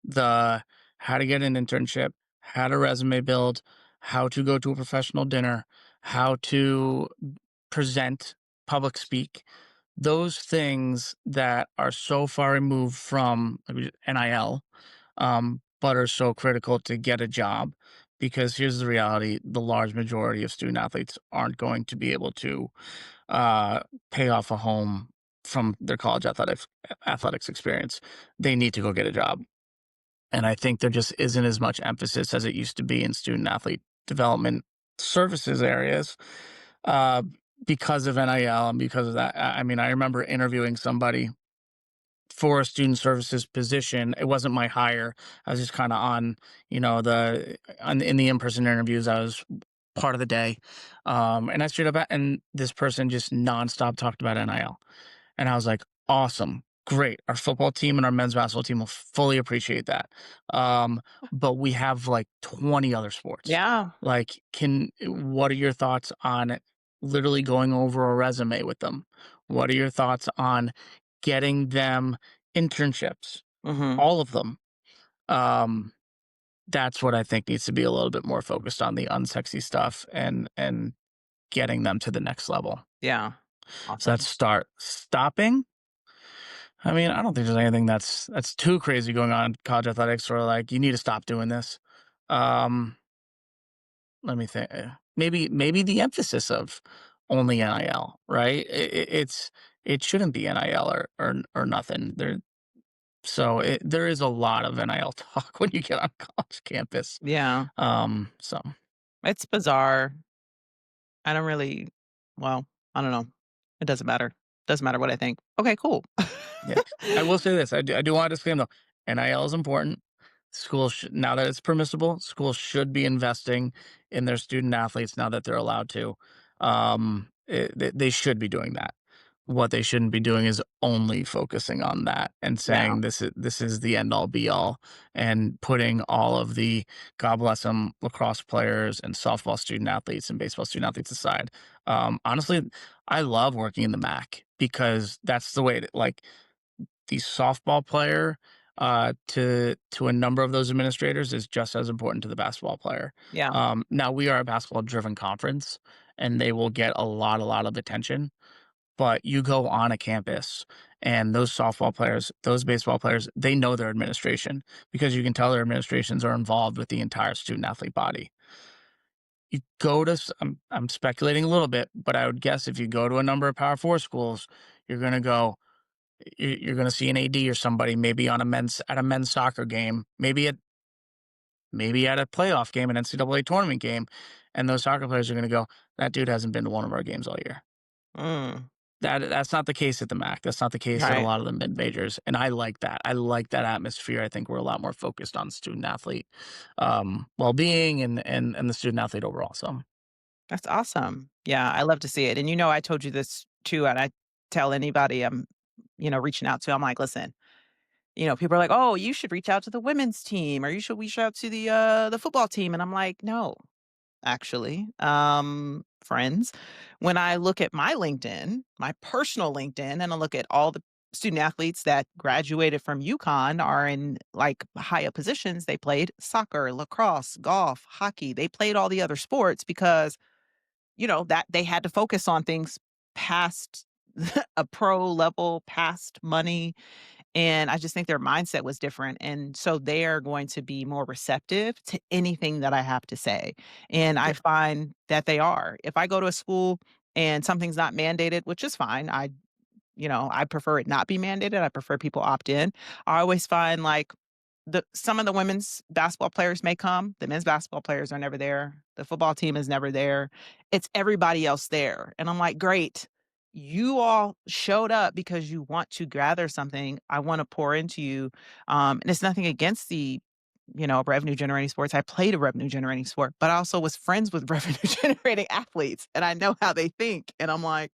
The how to get an internship, how to resume build, how to go to a professional dinner, how to present, public speak, those things that are so far removed from NIL, but are so critical to get a job. Because here's the reality: the large majority of student athletes aren't going to be able to uh, pay off a home from their college athletics experience. They need to go get a job, and I think there just isn't as much emphasis as it used to be in student athlete development services areas uh, because of NIL and because of that. I mean, I remember interviewing somebody for a student services position. It wasn't my hire. I was just kind of on, in the in-person interviews. I was part of the day, and I straight up and this person just nonstop talked about NIL. And I was like, awesome, great. Our football team and our men's basketball team will fully appreciate that. Um, but we have like 20 other sports. Yeah. Like, what are your thoughts on literally going over a resume with them? What are your thoughts on getting them internships? Hmm. All of them. Um, that's what I think needs to be a little bit more focused on the unsexy stuff and getting them to the next level. Yeah. So that's Awesome. start stopping. I mean, I don't think there's anything that's too crazy going on in college athletics or like you need to stop doing this. Um, let me think. Maybe the emphasis of only NIL, right? It shouldn't be NIL or nothing. There is a lot of NIL talk when you get on college campus. Yeah. So It's bizarre. I don't really, well, I don't know. It doesn't matter. Doesn't matter what I think. Okay, cool. yeah, I will say this. I do want to disclaim though, NIL is important. Schools should, now that it's permissible, schools should be investing in their student athletes now that they're allowed to. They should be doing that. What they shouldn't be doing is only focusing on that and Yeah. saying this is the end all be all and putting all of the God bless them lacrosse players and softball student athletes and baseball student athletes aside. Honestly, I love working in the MAC because that's the way like the softball player to a number of those administrators is just as important to the basketball player. Yeah. Now we are a basketball driven conference and they will get a lot of attention, but you go on a campus and those softball players, those baseball players, they know their administration because you can tell their administrations are involved with the entire student athlete body. You go to, I'm speculating a little bit, but I would guess if you go to a number of Power Four schools, you're going to go, you're going to see an AD or somebody maybe on a men's soccer game, maybe at a playoff game, an NCAA tournament game, and those soccer players are going to go, that dude hasn't been to one of our games all year. Mm. That's not the case at the MAAC. That's not the case at a Right. lot of the mid majors, and I like that. I like that atmosphere. I think we're a lot more focused on student athlete well being and the student athlete overall. So That's awesome. Yeah, I love to see it. And I told you this too, and I tell anybody I'm, reaching out to, I'm like, listen, people are like, oh, you should reach out to the women's team or you should reach out to the football team. And I'm like, no, actually, friends, when I look at my LinkedIn, my personal LinkedIn, and I look at all the student athletes that graduated from UConn are in like high up positions. They played soccer, lacrosse, golf, hockey. They played all the other sports because that they had to focus on things past a pro level, past money, and I just think their mindset was different, and so they are going to be more receptive to anything that I have to say, and I yeah, find that they are. If I go to a school and something's not mandated, which is fine, I prefer it not be mandated, I prefer people opt in. I always find, like, some of the women's basketball players may come, the men's basketball players are never there, the football team is never there, it's everybody else there, and I'm like, "Great, you all showed up because you want to gather something, I wanna pour into you," and it's nothing against the, revenue generating sports, I played a revenue generating sport, but I also was friends with revenue generating athletes, and I know how they think, and I'm like,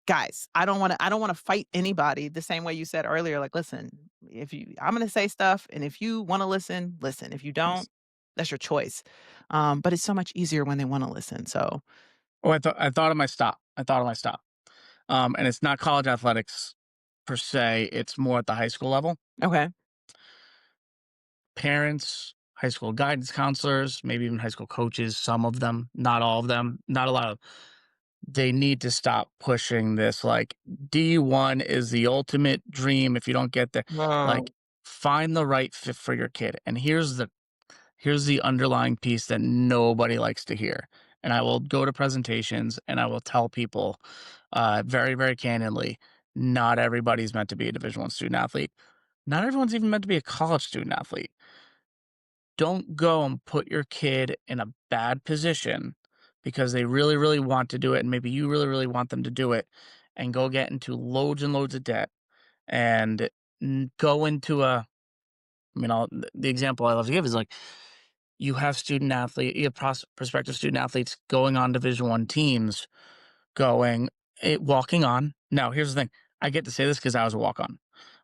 guys, I don't wanna fight anybody the same way you said earlier, like, "Listen, if you I'm gonna say stuff, and if you wanna listen, listen. If you don't, yes. that's your choice." But it's so much easier when they wanna listen, so Oh, I thought of my stop. I thought of my stop. And it's not college athletics per se. It's more at the high school level. okay. Parents, high school guidance counselors, maybe even high school coaches. Some of them, not all of them, not a lot of they need to stop pushing this like D1 is the ultimate dream if you don't get there. No. Like find the right fit for your kid. And here's the underlying piece that nobody likes to hear. And I will go to presentations and I will tell people very, very candidly, not everybody's meant to be a Division 1 student athlete. Not everyone's even meant to be a college student athlete. Don't go and put your kid in a bad position because they really, really want to do it, and maybe you really, really want them to do it, and go get into loads and loads of debt and go into the example I love to give is like you have prospective student athletes going on Division 1 teams, going, walking on. Now, here's the thing. I get to say this because I was a walk on.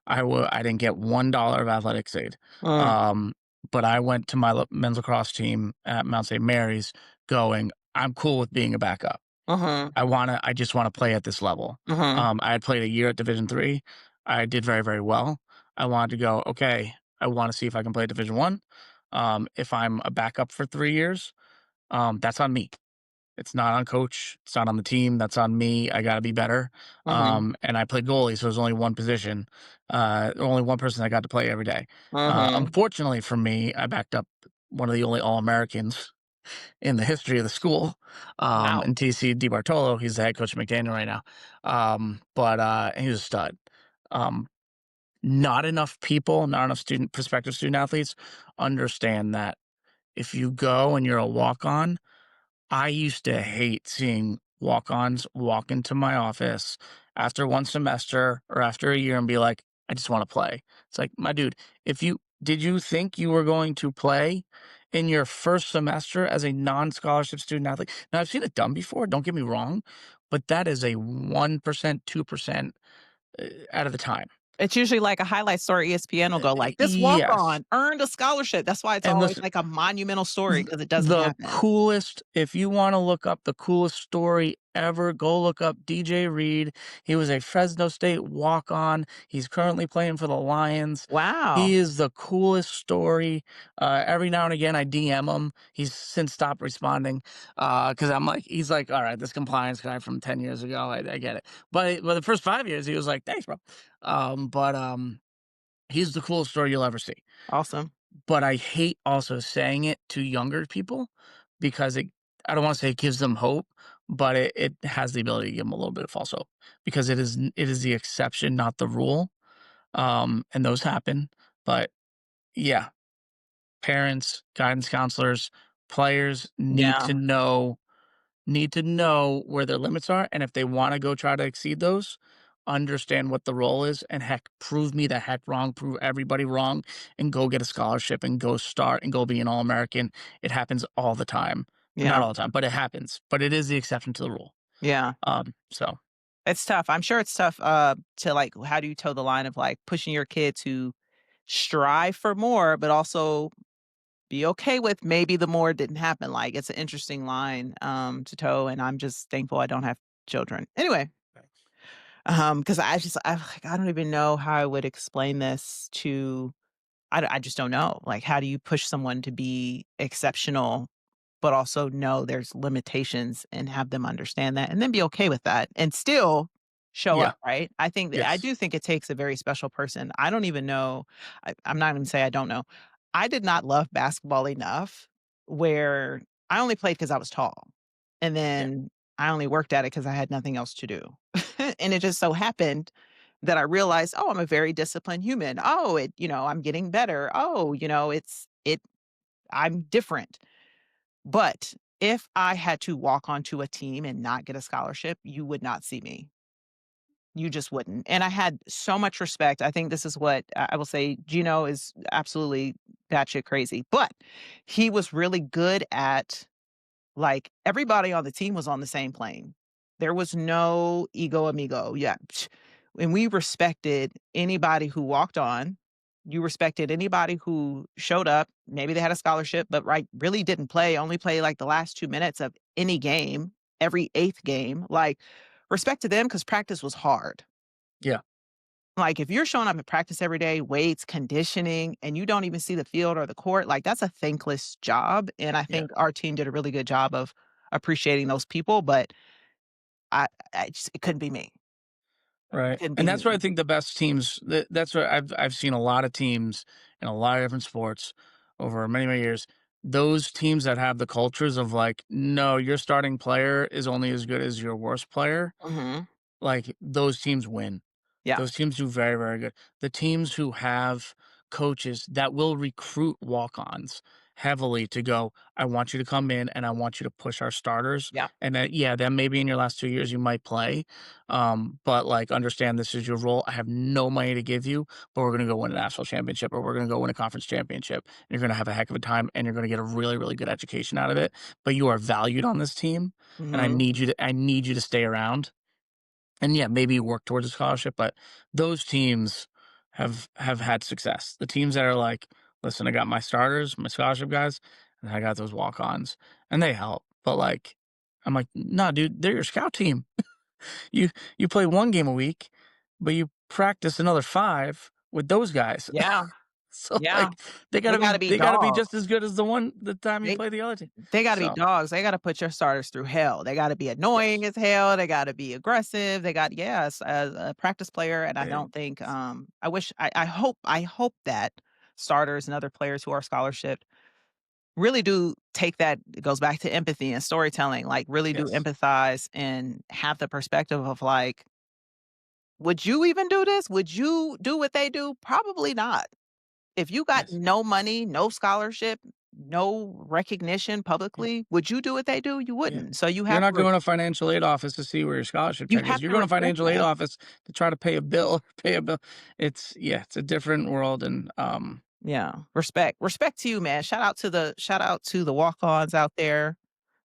I didn't get $1 of athletics aid. Mm, Um, but I went to my men's lacrosse team at Mount St. Mary's going, I'm cool with being a backup. mhm, I just want to play at this level. mhm, I had played a year at Division 3. I did very, very well. I wanted to go, okay, I want to see if I can play at Division 1. If I'm a backup for 3 years, that's on me. It's not on coach. It's not on the team. That's on me. I got to be better. mhm, And I played goalie, so there's only one position, only one person I got to play every day. mhm. Unfortunately for me, I backed up one of the only All Americans in the history of the school, Wow. and TC DiBartolo. He's the head coach of McDaniel right now. But he was a stud. Um, not enough people, not enough prospective student athletes understand that if you go and you're a walk on, I used to hate seeing walk-ons walk into my office after 1 semester or after a year and be like, "I just wanna play." It's like, "My dude, if you did you think you were going to play in your first semester as a non-scholarship student athlete?" Now, I've seen it done before, don't get me wrong, but that is a 1%, 2%, out of the time. It's usually like a highlight story ESPN will go like, "This Yes. walk-on earned a scholarship." That's why it's And always listen, like a monumental story Th because it doesn't the happen. coolest if you wanna look up the coolest story ever, go look up DJ Reed. He was a Fresno State walk-on. He's currently playing for the Lions. Wow. He is the coolest story. Every now and again, I DM him. He's since stopped responding, because I'm like he's like, "Alright, this compliance guy from 10 years ago, I get it." But the first 5 years, he was like, "Thanks, bro." He's the coolest story you'll ever see. Awesome. But I hate also saying it to younger people because I don't wanna say it gives them hope, but it has the ability to give them a little bit of false hope because it is the exception, not the rule, and those happen, but yeah, parents, guidance counselors, players need Yeah. to know need to know where their limits are, and if they wanna go try to exceed those, understand what the role is, and heck, prove me the heck wrong, prove everybody wrong, and go get a scholarship, and go start, and go be an All-American. It happens all the time. Not Yeah. all the time, but it happens, but it is the exception to the rule. Yeah. So It's tough. I'm sure it's tough, to, like, how do you toe the line of, like, pushing your kid to strive for more, but also be okay with maybe the more didn't happen. Like, it's an interesting line, to toe, and I'm just thankful I don't have children. Anyway, because I don't even know how I would explain this to I just don't know. Like, how do you push someone to be exceptional, but also know there's limitations and have them understand that and then be okay with that and still show yeah, up, right? I yes, do think it takes a very special person. I don't even know. I'm not even say I don't know. I did not love basketball enough where I only played because I was tall. And yeah, then I only worked at it because I had nothing else to do. And it just so happened that I realized, oh, I'm a very disciplined human. Oh, I'm getting better. Oh, I'm different. But if I had to walk onto a team and not get a scholarship, you would not see me. You just wouldn't. And I had so much respect. I think this is what I will say. Gino is absolutely batshit crazy, but he was really good at, like, everybody on the team was on the same plane. There was no ego amigo. Yeah. And we respected anybody who walked on. You respected anybody who showed up. Maybe they had a scholarship, but right, really didn't play, only play like the last 2 minutes of any game, every eighth game. Like, respected them because practice was hard. yeah, Like, if you're showing up at practice every day, weights, conditioning, and you don't even see the field or the court, like, that's a thankless job, and I yeah. think our team did a really good job of appreciating those people, but I I just it couldn't be me. It Right, couldn't and be that's where I me. think the best teams that's where I've seen a lot of teams in a lot of different sports over many, many years. Those teams that have the cultures of like, "No, your starting player is only as good as your worst player," Mhm. like, those teams win. Yeah. Those teams do very, very good. The teams who have coaches that will recruit walk-ons heavily to go, "I want you to come in and I want you to push our starters," Yeah. and that yeah, then maybe in your last 2 years you might play, but, like, understand this is your role. I have no money to give you, but we're gonna go win a national championship or we're gonna go win a conference championship. And you're gonna have a heck of a time and you're gonna get a really, really good education out of it, but you are valued on this team, and Mhm. I need you to stay around. And yeah, maybe work towards a scholarship, but those teams have had success. The teams that are like, listen, I got my starters, my scholarship guys, and I got those walk-ons, and they help. But like, I'm like, no, dude, they're your scout team. You you play 1 game a week, but you practice another 5 with those guys. Yeah. So Yeah. like, They gotta be they gotta be dogs. just as good as the time you They play the other team. they gotta be So dogs. They gotta put your starters through hell. They gotta be annoying yes, as hell. They gotta be aggressive. Yes, as a practice player, and I they, don't think, I hope that starters and other players who are scholarship really do take that it goes back to empathy and storytelling, like, really do yes, empathize and have the perspective of, like, "Would you even do this? Would you do what they do? Probably not." If you got yes. no money, no scholarship, no recognition publicly, would you do what they do? You Yeah. wouldn't. So You're not going to financial aid office to see where your scholarship you check is. have You're to going to respect financial aid that. office to try to pay a bill, pay a bill. It's yeah, it's a different world and Yeah, respect. Respect to you, man. Shout out to the walk-ons out there.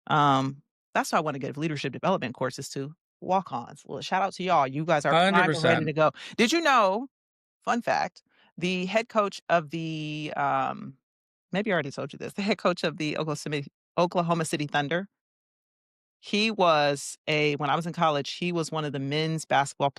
Um, that's why I wanna give leadership development courses to, walk-ons. Well, shout out to y'all. You guys are primed and ready 100%. to go. Did you know, fun fact, the head coach of the, maybe I already told you this, the head coach of the Oklahoma City Thunder, he was a when I was in college, he was one of the men's basketball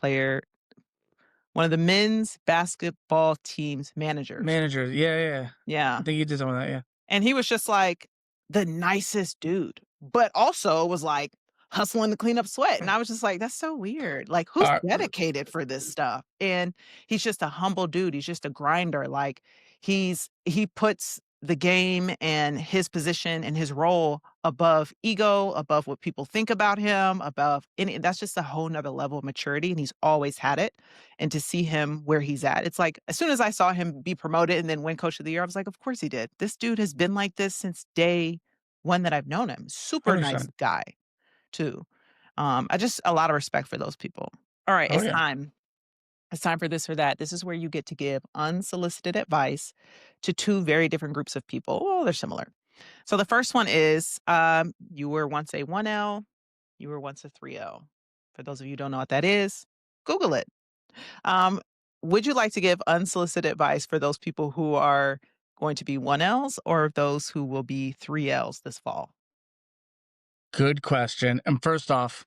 team's managers. Manager. Yeah, yeah, yeah. I Yeah. think you did some of that, yeah. And he was just like the nicest dude, but also was like hustling to clean up sweat. And I was just like, that's so weird. Like, who's R dedicated for this stuff? And he's just a humble dude. He's just a grinder. Like, he puts the game and his position and his role above ego, above what people think about him, above any that's just a whole nother level of maturity. And he's always had it. And to see him where he's at, it's like as soon as I saw him be promoted and then win coach of the year, I was like, of course he did. This dude has been like this since day one that I've known him. Super nice 100%. guy. too. I just a lot of respect for those people. All right, Oh it's yeah. time. It's time for this or that. This is where you get to give unsolicited advice to two very different groups of people. Oh, they're similar. So the first one is you were once a 1L, you were once a 3L. For those of you who don't know what that is, Google it. Um, would you like to give unsolicited advice for those people who are going to be 1Ls or those who will be 3Ls this fall? Good question. And first off,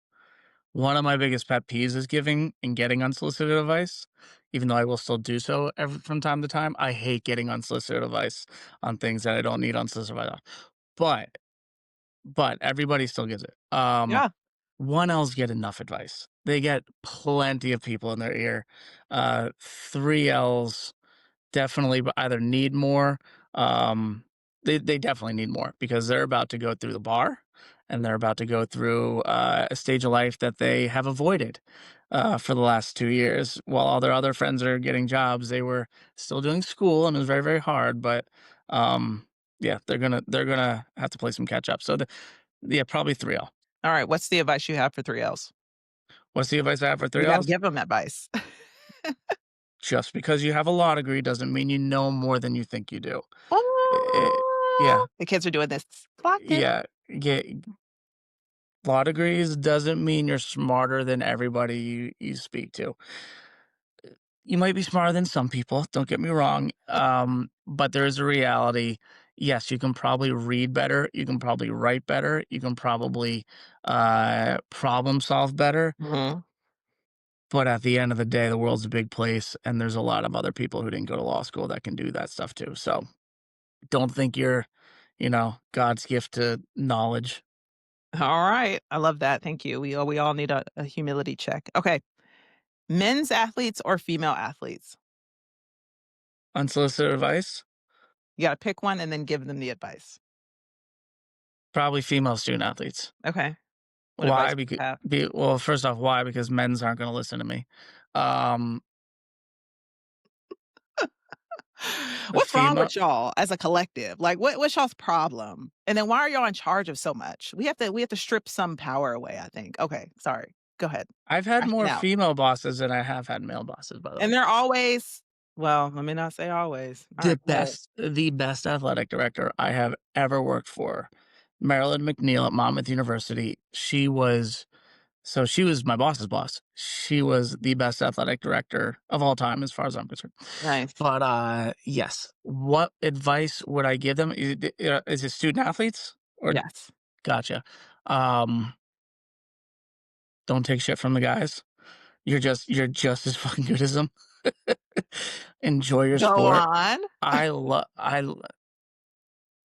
one of my biggest pet peeves is giving and getting unsolicited advice, even though I will still do so from time to time. I hate getting unsolicited advice on things that I don't need unsolicited advice on. But everybody still gives it. Yeah. 1Ls get enough advice. They get plenty of people in their ear. 3Ls definitely either need more, um, they definitely need more because they're about to go through the bar, and they're about to go through, a stage of life that they have avoided, for the last 2 years. While all their other friends are getting jobs, they were still doing school, and it was very, very hard, but, um, yeah, they're gonna have to play some catch up. So, yeah, probably 3L. All right. What's the advice you have for 3Ls? What's the advice I have for You got to 3Ls? give them advice. Just because you have a law degree doesn't mean you know more than you think you do. Eh, Oh, yeah. the kids are doing this. Clock it. Yeah, get law degrees doesn't mean you're smarter than everybody you speak to. You might be smarter than some people, don't get me wrong, but there is a reality. Yes, you can probably read better, you can probably write better, you can probably, problem solve better, Mhm. but at the end of the day, the world's a big place, and there's a lot of other people who didn't go to law school that can do that stuff too, so don't think you're, God's gift to knowledge. All right. I love that. Thank you. We all need a humility check. Okay. Men's athletes or female athletes? Unsolicited advice? You got to pick one and then give them the advice. Probably female student athletes. Okay. What advice Why? would you Because have? well, first off, why? Because men's aren't gonna listen to me. Um, the What's wrong female with y'all as a collective? Like what's y'all's problem? And then why are y'all in charge of so much? We have to strip some power away, I think. Okay, sorry. Go ahead. I've had Crash it more out. female bosses than I have had male bosses, by the And way. they're always well, let me not say always. All right, go ahead. The best athletic director I have ever worked for, Marilyn McNeil at Monmouth University. She was my boss's boss. She was the best athletic director of all time as far as I'm concerned. Nice. But, yes. What advice would I give them? Is it student athletes or Yes. gotcha. Um, don't take shit from the guys. You're just as fucking good as them. Enjoy your Go sport. on. I love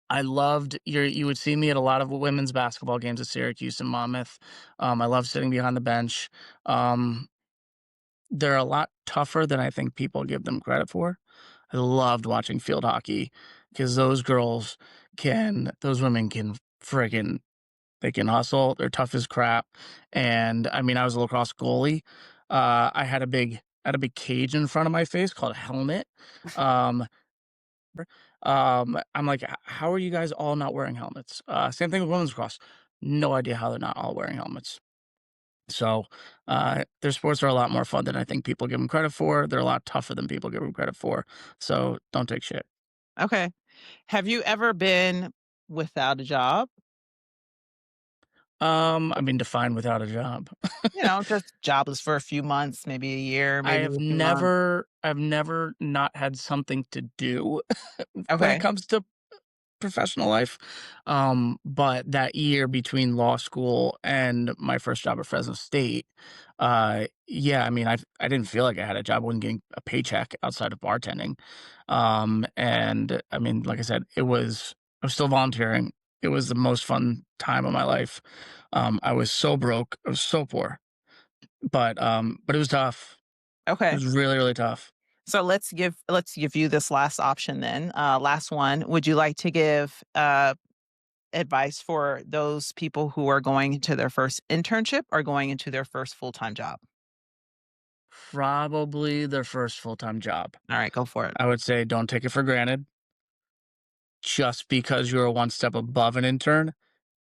I loved you would see me at a lot of women's basketball games at Syracuse and Monmouth. I love sitting behind the bench. Um, they're a lot tougher than I think people give them credit for. I loved watching field hockey because those women can friggin' they can hustle. They're tough as crap. And I mean, I was a lacrosse goalie. I had a big cage in front of my face called a helmet. Um, I'm like, How are you guys all not wearing helmets?" Same thing with women's lacrosse. No idea how they're not all wearing helmets. So, their sports are a lot more fun than I think people give them credit for. They're a lot tougher than people give them credit for. So don't take shit. Okay. Have you ever been without a job? I mean, define without a job. Just jobless for a few months, maybe a year, maybe a few months. I've never not had something to do when it Okay. comes to professional life. But that year between law school and my first job at Fresno State, yeah, I mean, I didn't feel like I had a job. I wasn't getting a paycheck outside of bartending. And I mean, like I said, I was still volunteering. It was the most fun time of my life. I was so broke. I was so poor, but it was tough. It Okay. was really, really tough. So let's give you this last option then. Last one. Would you like to give advice for those people who are going into their first internship or going into their first full-time job? Probably their first full-time job. All right, go for it. I would say don't take it for granted. Just because you're one step above an intern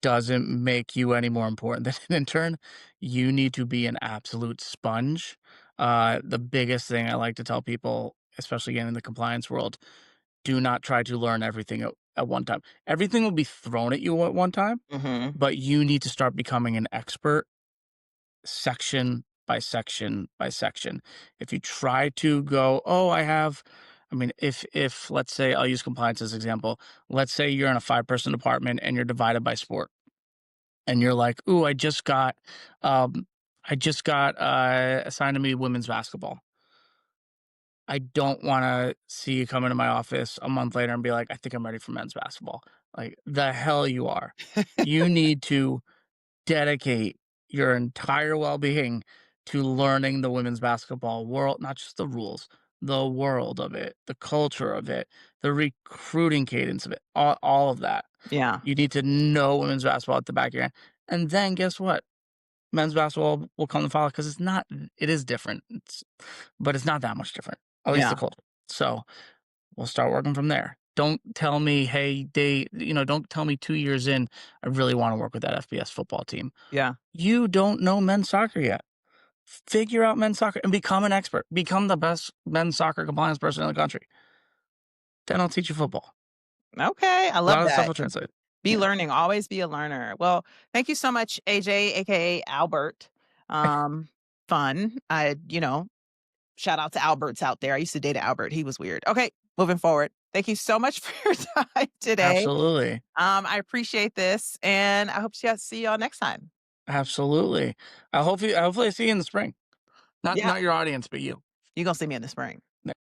doesn't make you any more important than an intern. You need to be an absolute sponge. The biggest thing I like to tell people, especially again in the compliance world, do not try to learn everything at one time. Everything will be thrown at you at one time, Mhm. but you need to start becoming an expert section by section by section. If you try to go, oh, I mean, if let's say I'll use compliance as example. Let's say you're in a 5-person department and you're divided by sport, and you're like, ooh, um, I just got assigned to me women's basketball. I don't want to see you come into my office a month later and be like, I think I'm ready for men's basketball. Like the hell you are. You need to dedicate your entire well-being to learning the women's basketball world, not just the rules, the world of it, the culture of it, the recruiting cadence of it, all of that. Yeah. You need to know women's basketball at the back of your hand. And then guess what? Men's basketball will come to follow because it is different. But it's not that much different, at least the Yeah. culture. So we'll start working from there. Don't tell me, hey, don't tell me 2 years in, I really want to work with that FBS football team. Yeah. You don't know men's soccer yet. Figure out men's soccer and become an expert. Become the best men's soccer compliance person in the country. Then I'll teach you football. Okay, I A lot love of the stuff that. will translate. Be Yeah, learning, always be a learner. Well, thank you so much, AJ, AKA Albert. Um, fun. Shout out to Alberts out there. I used to date Albert. He was weird. Okay, moving forward. Thank you so much for your time today. absolutely, I appreciate this, and I hope to see y'all next time. absolutely. Hopefully I see you in the spring. Not Yeah, not your audience, but you. you're gonna see me in the spring.